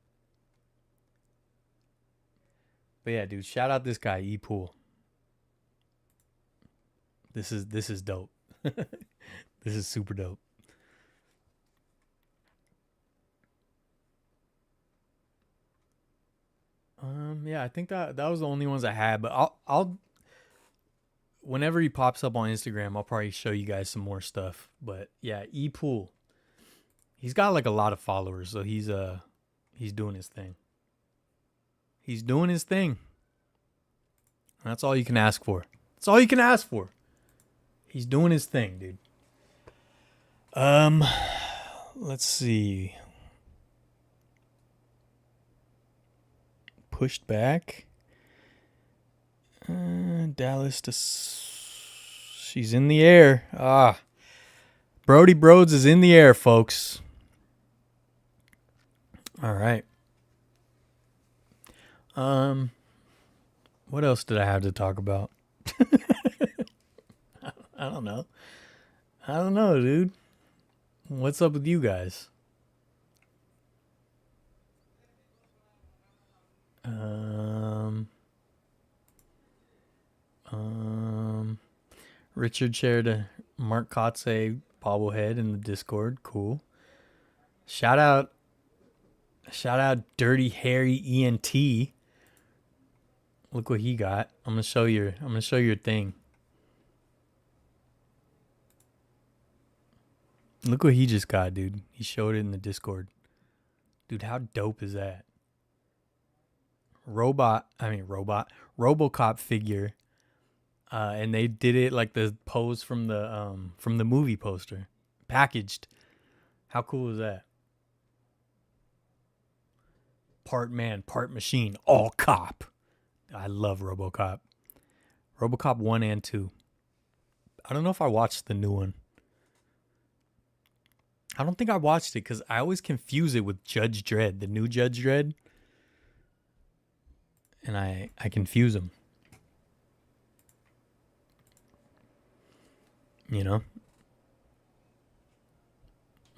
S1: But yeah, dude, shout out this guy, ePool. This is dope. This is super dope. Yeah, I think that was the only ones I had, but I'll whenever he pops up on Instagram, I'll probably show you guys some more stuff. But yeah, ePool. He's got like a lot of followers, so he's doing his thing. He's doing his thing. That's all you can ask for. That's all you can ask for. He's doing his thing, dude. Let's see. Pushed back. Dallas to. She's in the air. Brody Broads is in the air, folks. All right. What else did I have to talk about? I don't know. I don't know, dude. What's up with you guys? Richard shared a Mark Kotze bobblehead in the Discord. Cool. Shout out Dirty Harry ENT. Look what he got. I'm gonna show your thing. Look what he just got, dude. He showed it in the Discord. Dude, how dope is that? RoboCop figure, and they did it like the pose from the movie poster, packaged. How cool is that? Part man, part machine, all cop. I love RoboCop. RoboCop 1 and 2. I don't know if I watched the new one. I don't think I watched it because I always confuse it with Judge Dredd, the new Judge Dredd. And I confuse them. You know?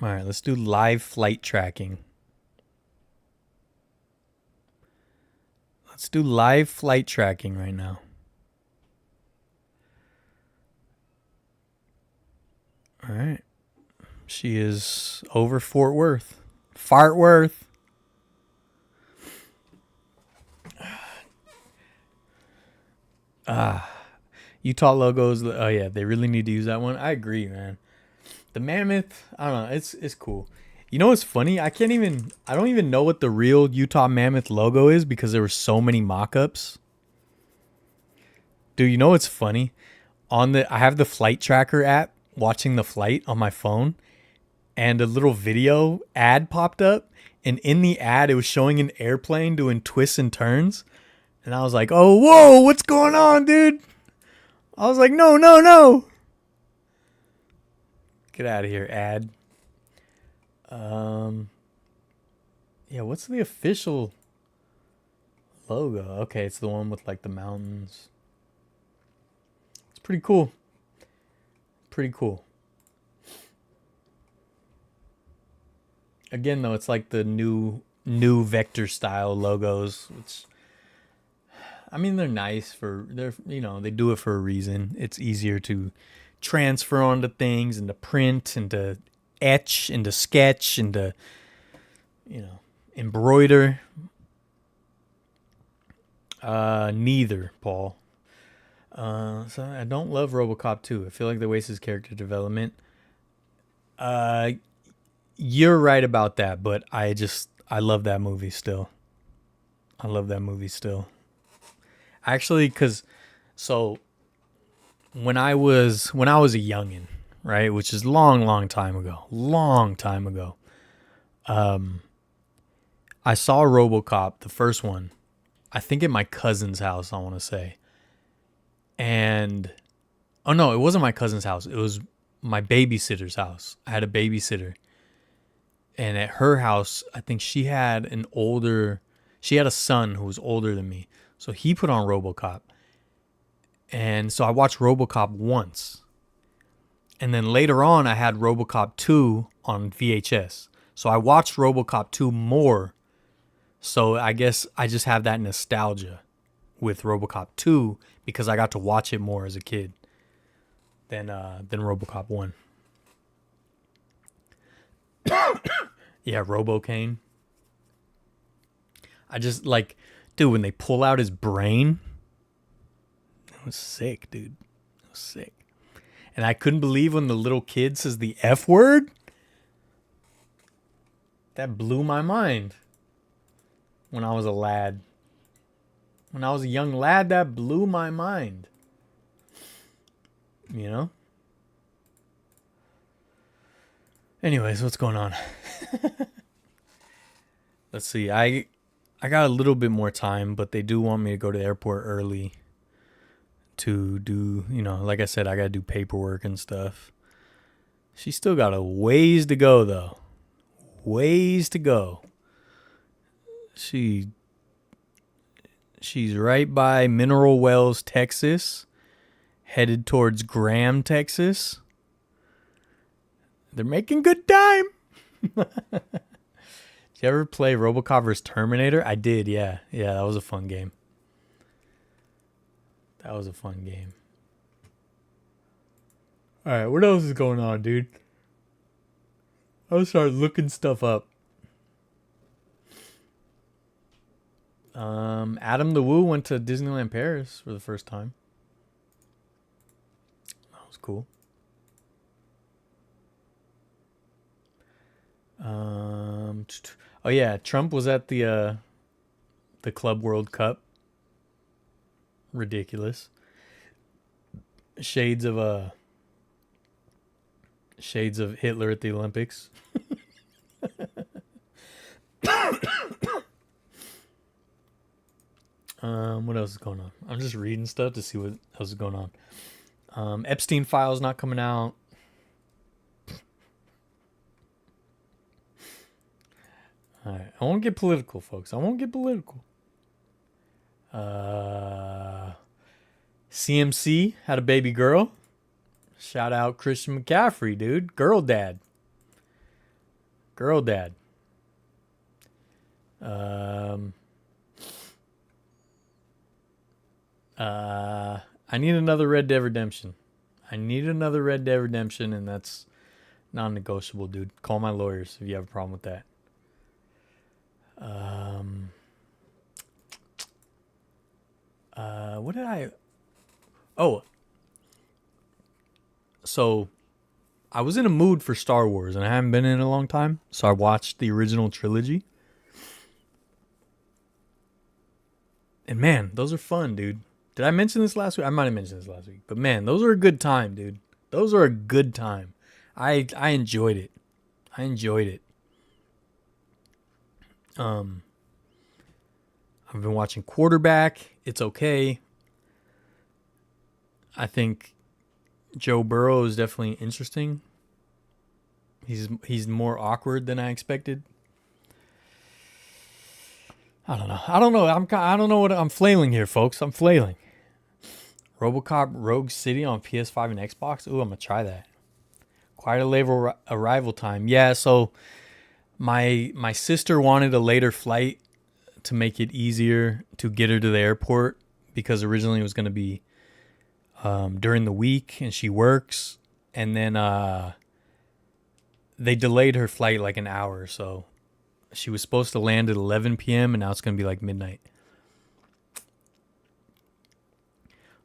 S1: All right, let's do live flight tracking. Let's do live flight tracking right now. All right. She is over Fort Worth. Fart Worth. Utah logos. Oh yeah, they really need to use that one. I agree, man. The mammoth, I don't know. It's cool. You know what's funny? I don't even know what the real Utah mammoth logo is because there were so many mock-ups. Dude, you know what's funny? I have the flight tracker app watching the flight on my phone, and a little video ad popped up, and in the ad it was showing an airplane doing twists and turns. And I was like, "Oh, whoa, what's going on, dude?" I was like, "No, no, no. Get out of here, ad." Yeah, what's the official logo? Okay, it's the one with like the mountains. It's pretty cool. Pretty cool. Again, though, it's like the new vector style logos, which I mean they do it for a reason. It's easier to transfer onto things and to print and to etch and to sketch and to embroider. Neither, Paul. So I don't love RoboCop 2. I feel like they waste his character development. You're right about that, but I love that movie still. I love that movie still. Actually, because when I was a youngin', right, which is long time ago, I saw RoboCop, the first one, I think at my cousin's house, I want to say. And, oh no, it wasn't my cousin's house. It was my babysitter's house. I had a babysitter. And at her house, I think she had a son who was older than me. So he put on RoboCop. And so I watched RoboCop once. And then later on, I had RoboCop 2 on VHS. So I watched RoboCop 2 more. So I guess I just have that nostalgia with RoboCop 2 because I got to watch it more as a kid than RoboCop 1. Yeah, RoboCane. I just like, dude, when they pull out his brain, it was sick, dude. It was sick. And I couldn't believe when the little kid says the F word. That blew my mind. When I was a lad. When I was a young lad, that blew my mind. You know? Anyways, what's going on? Let's see. I got a little bit more time, but they do want me to go to the airport early to do, like I said, I got to do paperwork and stuff. She's still got a ways to go, though. Ways to go. She's right by Mineral Wells, Texas, headed towards Graham, Texas. They're making good time. Did you ever play RoboCop vs. Terminator? I did, yeah. Yeah, that was a fun game. All right, what else is going on, dude? I'll start looking stuff up. Adam the Woo went to Disneyland Paris for the first time. That was cool. Oh yeah, Trump was at the the Club World Cup. Ridiculous. Shades of Hitler at the Olympics. What else is going on? I'm just reading stuff to see what else is going on. Epstein files not coming out. All right, I won't get political, folks. I won't get political. CMC had a baby girl. Shout out Christian McCaffrey, dude. Girl dad. I need another Red Dead Redemption. And that's non-negotiable, dude. Call my lawyers if you have a problem with that. What did I... Oh. So, I was in a mood for Star Wars, and I haven't been in a long time. So I watched the original trilogy. And man, those are fun, dude. Did I mention this last week? I might have mentioned this last week. But man, those are a good time, dude. Those are a good time. I enjoyed it. I've been watching Quarterback. It's okay. I think Joe Burrow is definitely interesting. He's more awkward than I expected. I don't know. I don't know what I'm flailing here, folks. I'm flailing. RoboCop Rogue City on PS5 and Xbox. Ooh, I'm gonna try that. Quite a late arrival time. Yeah, so my sister wanted a later flight to make it easier to get her to the airport because originally it was gonna be during the week and she works, and then they delayed her flight like an hour, so she was supposed to land at 11 p.m. and now it's gonna be like midnight.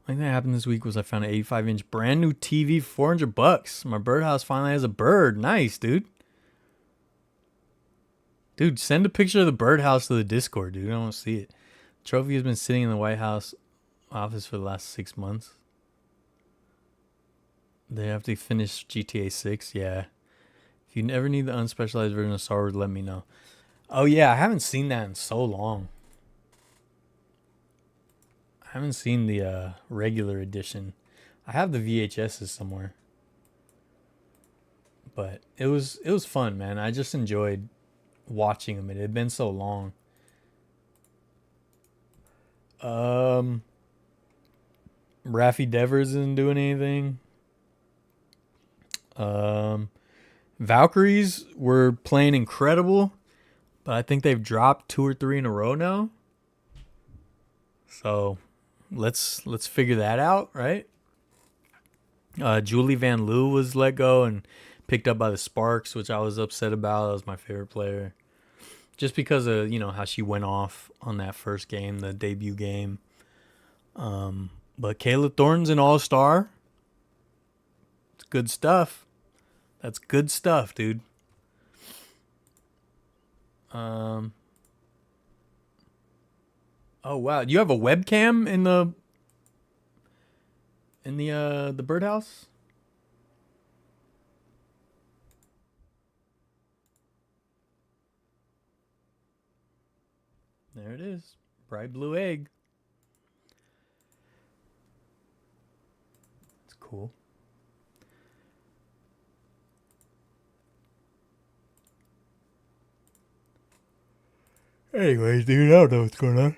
S1: One thing that happened this week was I found an 85-inch brand new TV for $400. My birdhouse finally has a bird. Nice, dude. Dude, send a picture of the birdhouse to the Discord, dude. I want to see it. Trophy has been sitting in the White House office for the last 6 months. They have to finish GTA 6. Yeah. If you ever need the unspecialized version of Star Wars, let me know. Oh, yeah. I haven't seen that in so long. I haven't seen the regular edition. I have the VHSs somewhere. But it was fun, man. I just enjoyed watching them. It had been so long. Raffy Devers isn't doing anything. Valkyries were playing incredible, but I think they've dropped 2 or 3 in a row now. So let's figure that out, right? Julie Van Loo was let go and picked up by the Sparks, which I was upset about. That was my favorite player, just because of how she went off on that first game, the debut game. But Kayla Thornton's an all-star. It's good stuff. That's good stuff, dude. Oh wow, you have a webcam in the birdhouse? There it is. Bright blue egg. It's cool. Anyways, dude, I don't know what's going on.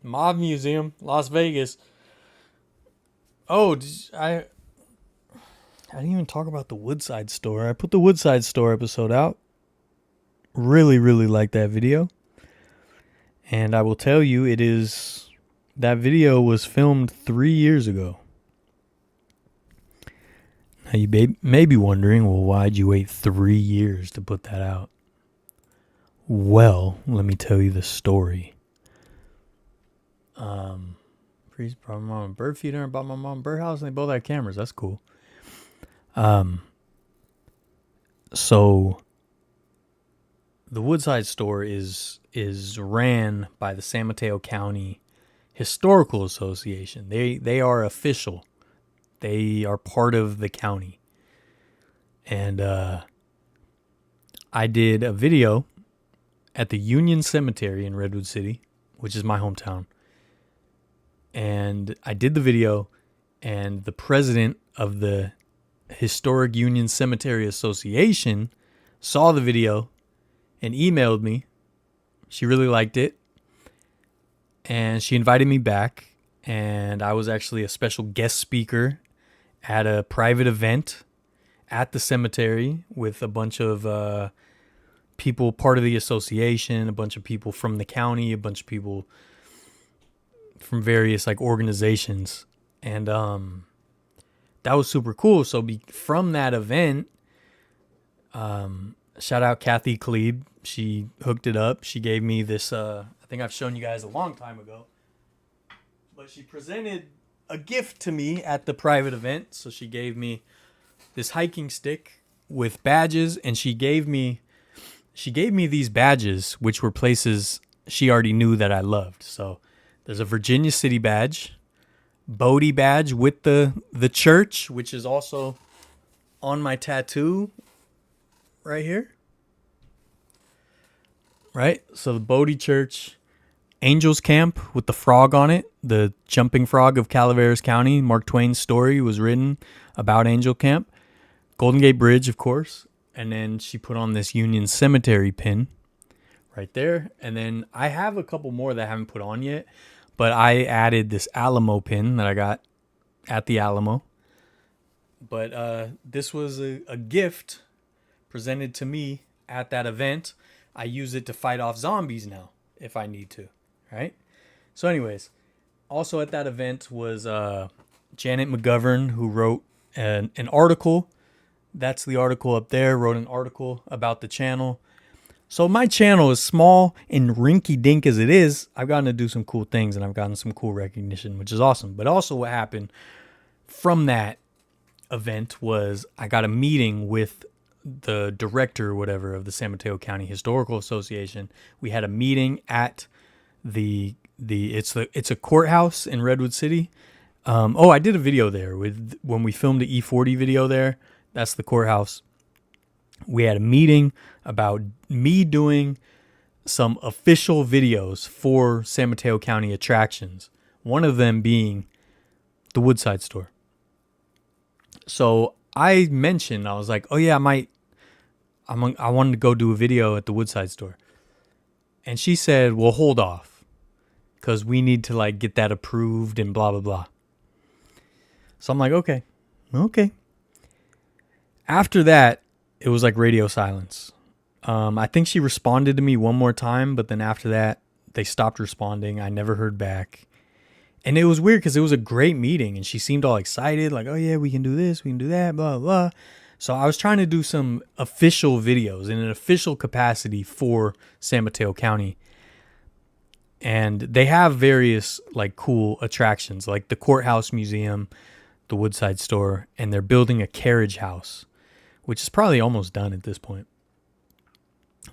S1: Mob Museum, Las Vegas. Oh, I didn't even talk about the Woodside store. I put the Woodside store episode out. Really, really like that video. And I will tell you, that video was filmed 3 years ago. Now you may be wondering, well, why'd you wait 3 years to put that out? Well, let me tell you the story. Priest brought my mom a bird feeder and bought my mom a birdhouse, and they both had cameras. That's cool. So the Woodside store is ran by the San Mateo County Historical Association. They are official. They are part of the county. And I did a video at the Union Cemetery in Redwood City, which is my hometown. And I did the video, and the president of the Historic Union Cemetery Association saw the video and emailed me. She really liked it. And she invited me back. And I was actually a special guest speaker at a private event at the cemetery with a bunch of people part of the association, a bunch of people from the county, a bunch of people from various like organizations. And that was super cool. So from that event, shout out Kathy Klebe. She hooked it up. She gave me this, I think I've shown you guys a long time ago, but she presented a gift to me at the private event. So she gave me this hiking stick with badges, and she gave me these badges, which were places she already knew that I loved. So there's a Virginia City badge, Bodie badge with the church, which is also on my tattoo right here. Right? So the Bodie Church, Angels Camp with the frog on it, the jumping frog of Calaveras County. Mark Twain's story was written about Angel Camp. Golden Gate Bridge, of course. And then she put on this Union Cemetery pin right there. And then I have a couple more that I haven't put on yet, but I added this Alamo pin that I got at the Alamo. But this was a gift presented to me at that event. I use it to fight off zombies now if I need to, right? So anyways, also at that event was Janet McGovern, who wrote an article. That's the article up there. Wrote an article about the channel. So my channel is small and rinky-dink as it is. I've gotten to do some cool things, and I've gotten some cool recognition, which is awesome. But also what happened from that event was I got a meeting with the director or whatever of the San Mateo County Historical Association. We had a meeting at it's a courthouse in Redwood City. I did a video there when we filmed the E40 video there. That's the courthouse. We had a meeting about me doing some official videos for San Mateo County attractions. One of them being the Woodside store. So I mentioned, I was like, oh yeah, I wanted to go do a video at the Woodside store. And she said, well, hold off, because we need to like get that approved and blah, blah, blah. So I'm like, okay. After that, it was like radio silence. I think she responded to me one more time, but then after that, they stopped responding. I never heard back. And it was weird because it was a great meeting, and she seemed all excited, like, oh yeah, we can do this, we can do that, blah, blah. So I was trying to do some official videos in an official capacity for San Mateo County. And they have various like cool attractions, like the Courthouse Museum, the Woodside store, and they're building a carriage house, which is probably almost done at this point.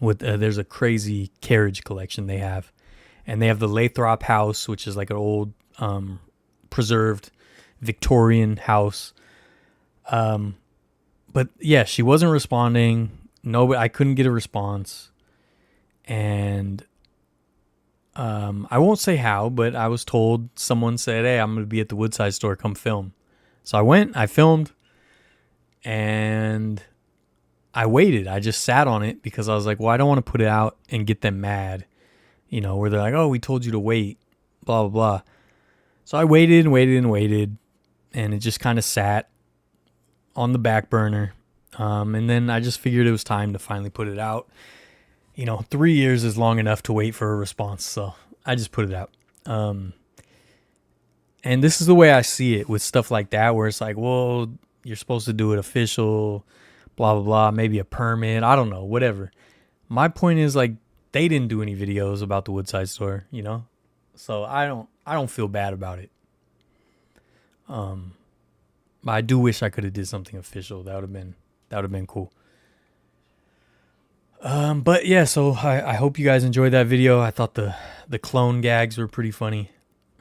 S1: There's a crazy carriage collection they have. And they have the Lathrop House, which is like an old preserved Victorian house. But yeah, she wasn't responding. No, I couldn't get a response. And I won't say how, but I was told, someone said, hey, I'm going to be at the Woodside store, come film. So I went, I filmed, and I waited. I just sat on it because I was like, well, I don't want to put it out and get them mad, where they're like, oh, we told you to wait, blah, blah, blah. So I waited and waited and waited, and it just kind of sat on the back burner. And then I just figured it was time to finally put it out. 3 years is long enough to wait for a response. So I just put it out. And this is the way I see it with stuff like that, where it's like, well, you're supposed to do it official, blah, blah, blah, maybe a permit. I don't know, whatever. My point is, like, they didn't do any videos about the Woodside store, So I don't feel bad about it. But I do wish I could have did something official. That would have been cool. But yeah, so I hope you guys enjoyed that video. I thought the clone gags were pretty funny,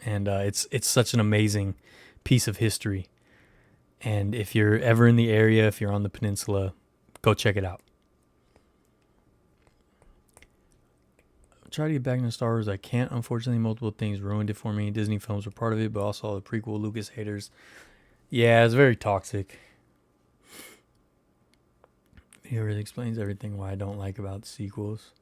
S1: and it's such an amazing piece of history. And if you're ever in the area, if you're on the peninsula, go check it out. Try to get back into Star Wars. I can't, unfortunately. Multiple things ruined it for me. Disney films were part of it, but also all the prequel Lucas haters. Yeah, it's very toxic. It really explains everything why I don't like about sequels.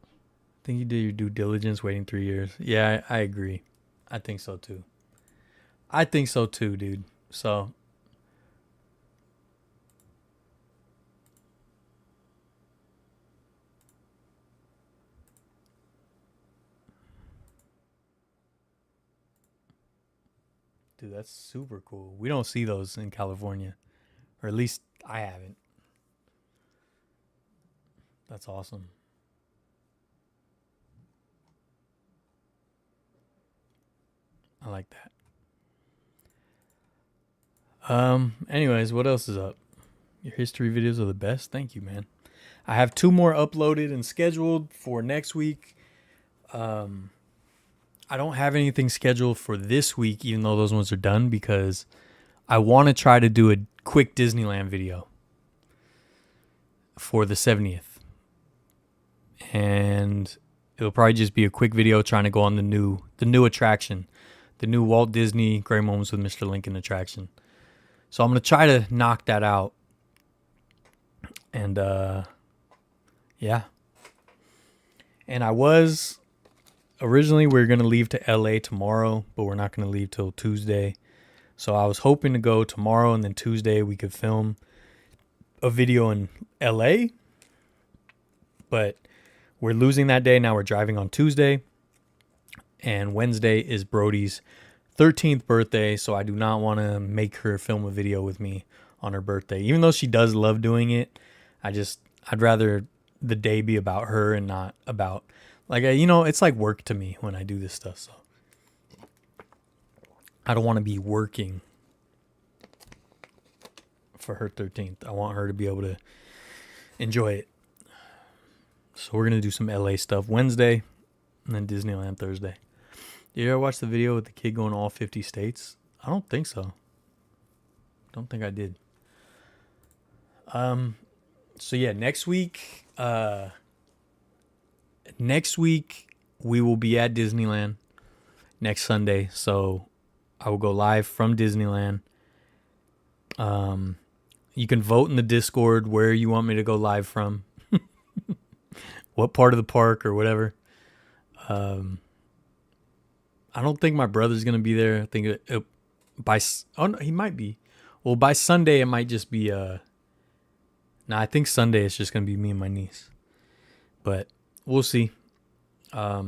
S1: I think you did your due diligence waiting 3 years. Yeah, I agree. I think so too. I think so too, dude. So dude, that's super cool. We don't see those in California. Or at least I haven't. That's awesome. I like that. Anyways, what else is up? Your history videos are the best. Thank you, man. I have 2 more uploaded and scheduled for next week. I don't have anything scheduled for this week, even though those ones are done, because I want to try to do a quick Disneyland video for the 70th. And it'll probably just be a quick video trying to go on the new attraction, the new Walt Disney Great Moments with Mr. Lincoln attraction. So I'm going to try to knock that out. And yeah. And originally we were going to leave to LA tomorrow, but we're not going to leave till Tuesday. So I was hoping to go tomorrow, and then Tuesday we could film a video in LA. But we're losing that day. Now we're driving on Tuesday. And Wednesday is Brody's 13th birthday, so I do not want to make her film a video with me on her birthday. Even though she does love doing it, I'd rather the day be about her and not about, like, it's like work to me when I do this stuff, so I don't want to be working for her 13th. I want her to be able to enjoy it. So we're going to do some LA stuff Wednesday and then Disneyland Thursday. Did you ever watch the video with the kid going to all 50 states? I don't think so. Don't think I did. So yeah, next week we will be at Disneyland next Sunday. So I will go live from Disneyland. You can vote in the Discord where you want me to go live from. What part of the park or whatever. I don't think my brother's going to be there. I think he might be. Well, by Sunday, it might just be, I think Sunday it's just going to be me and my niece. But we'll see. I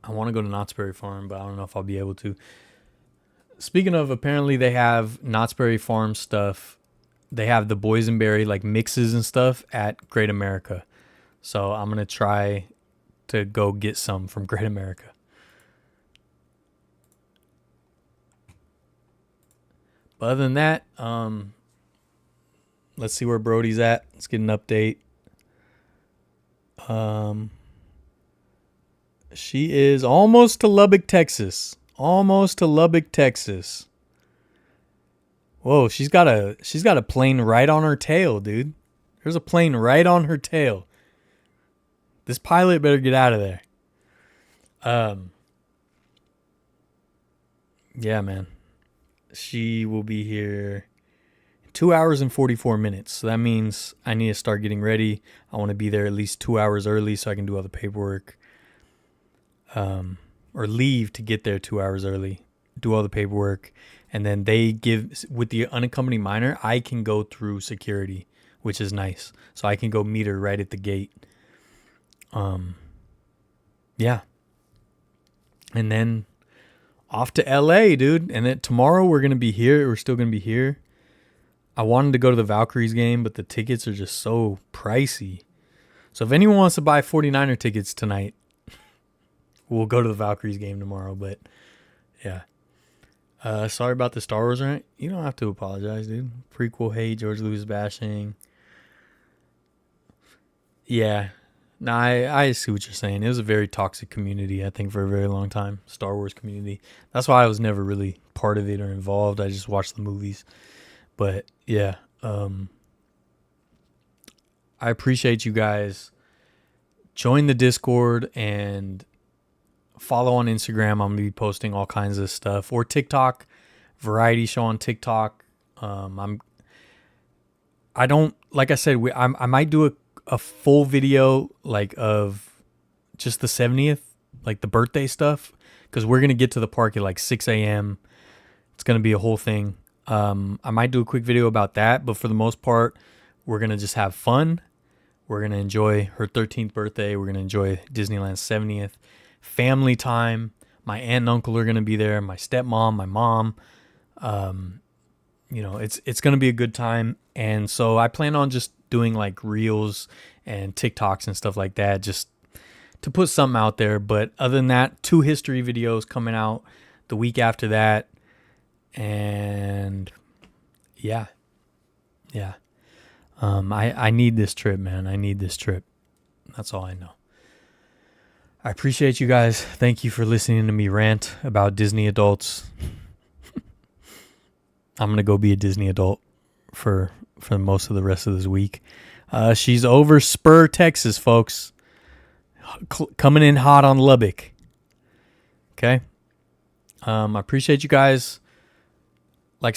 S1: want to go to Knott's Berry Farm, but I don't know if I'll be able to. Speaking of, apparently they have Knott's Berry Farm stuff. They have the boysenberry like mixes and stuff at Great America. So I'm going to try to go get some from Great America. But other than that, let's see where Brody's at. Let's get an update. She is almost to Lubbock, Texas. Almost to Lubbock, Texas. Whoa, she's got a plane right on her tail, dude. There's a plane right on her tail. This pilot better get out of there. Yeah, man. She will be here 2 hours and 44 minutes. So that means I need to start getting ready. I want to be there at least 2 hours early so I can do all the paperwork. Or leave to get there 2 hours early, do all the paperwork. And then they give, with the unaccompanied minor, I can go through security, which is nice. So I can go meet her right at the gate. Yeah. And then off to LA, dude. And then tomorrow we're going to be here. We're still going to be here. I wanted to go to the Valkyries game, but the tickets are just so pricey. So if anyone wants to buy 49er tickets tonight, we'll go to the Valkyries game tomorrow. But yeah. Sorry about the Star Wars rant. You don't have to apologize, dude. Prequel hate, George Lucas bashing. Yeah. No, I see what you're saying. It was a very toxic community, I think, for a very long time. Star Wars community. That's why I was never really part of it or involved. I just watched the movies. But yeah, I appreciate you guys. Join the Discord and follow on Instagram. I'm gonna be posting all kinds of stuff, or TikTok, variety show on TikTok. I don't, like I said, I might do a full video like of just the 70th, like the birthday stuff, because we're gonna get to the park at like 6 a.m. It's gonna be a whole thing. I might do a quick video about that, but for the most part, we're gonna just have fun. We're gonna enjoy her 13th birthday. We're gonna enjoy Disneyland's 70th. Family time. My aunt and uncle are gonna be there. My stepmom, my mom. It's gonna be a good time. And so I plan on just doing like reels and TikToks and stuff like that, just to put something out there. But other than that, 2 history videos coming out the week after that. And yeah. I need this trip, man. I need this trip. That's all I know. I appreciate you guys. Thank you for listening to me rant about Disney adults. I'm going to go be a Disney adult for most of the rest of this week. She's over Spur, Texas, folks. Coming in hot on Lubbock. Okay? I appreciate you guys. Like,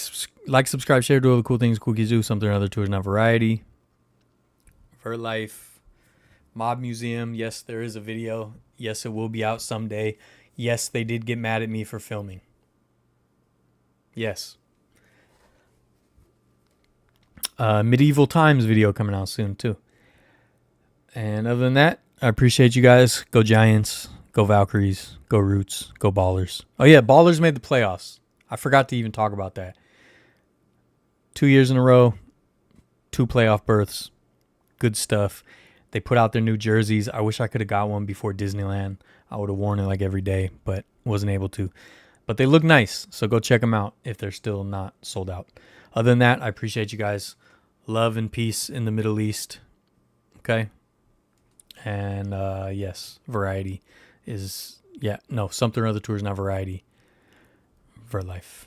S1: subscribe, share, do all the cool things cool kids do. Something or other tours, not variety. Vertlife. Mob Museum. Yes, there is a video. Yes, it will be out someday. Yes, they did get mad at me for filming. Yes. Medieval Times video coming out soon, too. And other than that, I appreciate you guys. Go Giants. Go Valkyries. Go Roots. Go Ballers. Oh, yeah, Ballers made the playoffs. I forgot to even talk about that. 2 years in a row. 2 playoff berths. Good stuff. They put out their new jerseys. I wish I could have got one before Disneyland. I would have worn it like every day, but wasn't able to. But they look nice, so go check them out if they're still not sold out. Other than that, I appreciate you guys. Love and peace in the Middle East. Okay? And yes, variety is, something or other tours, not variety. Vertlife.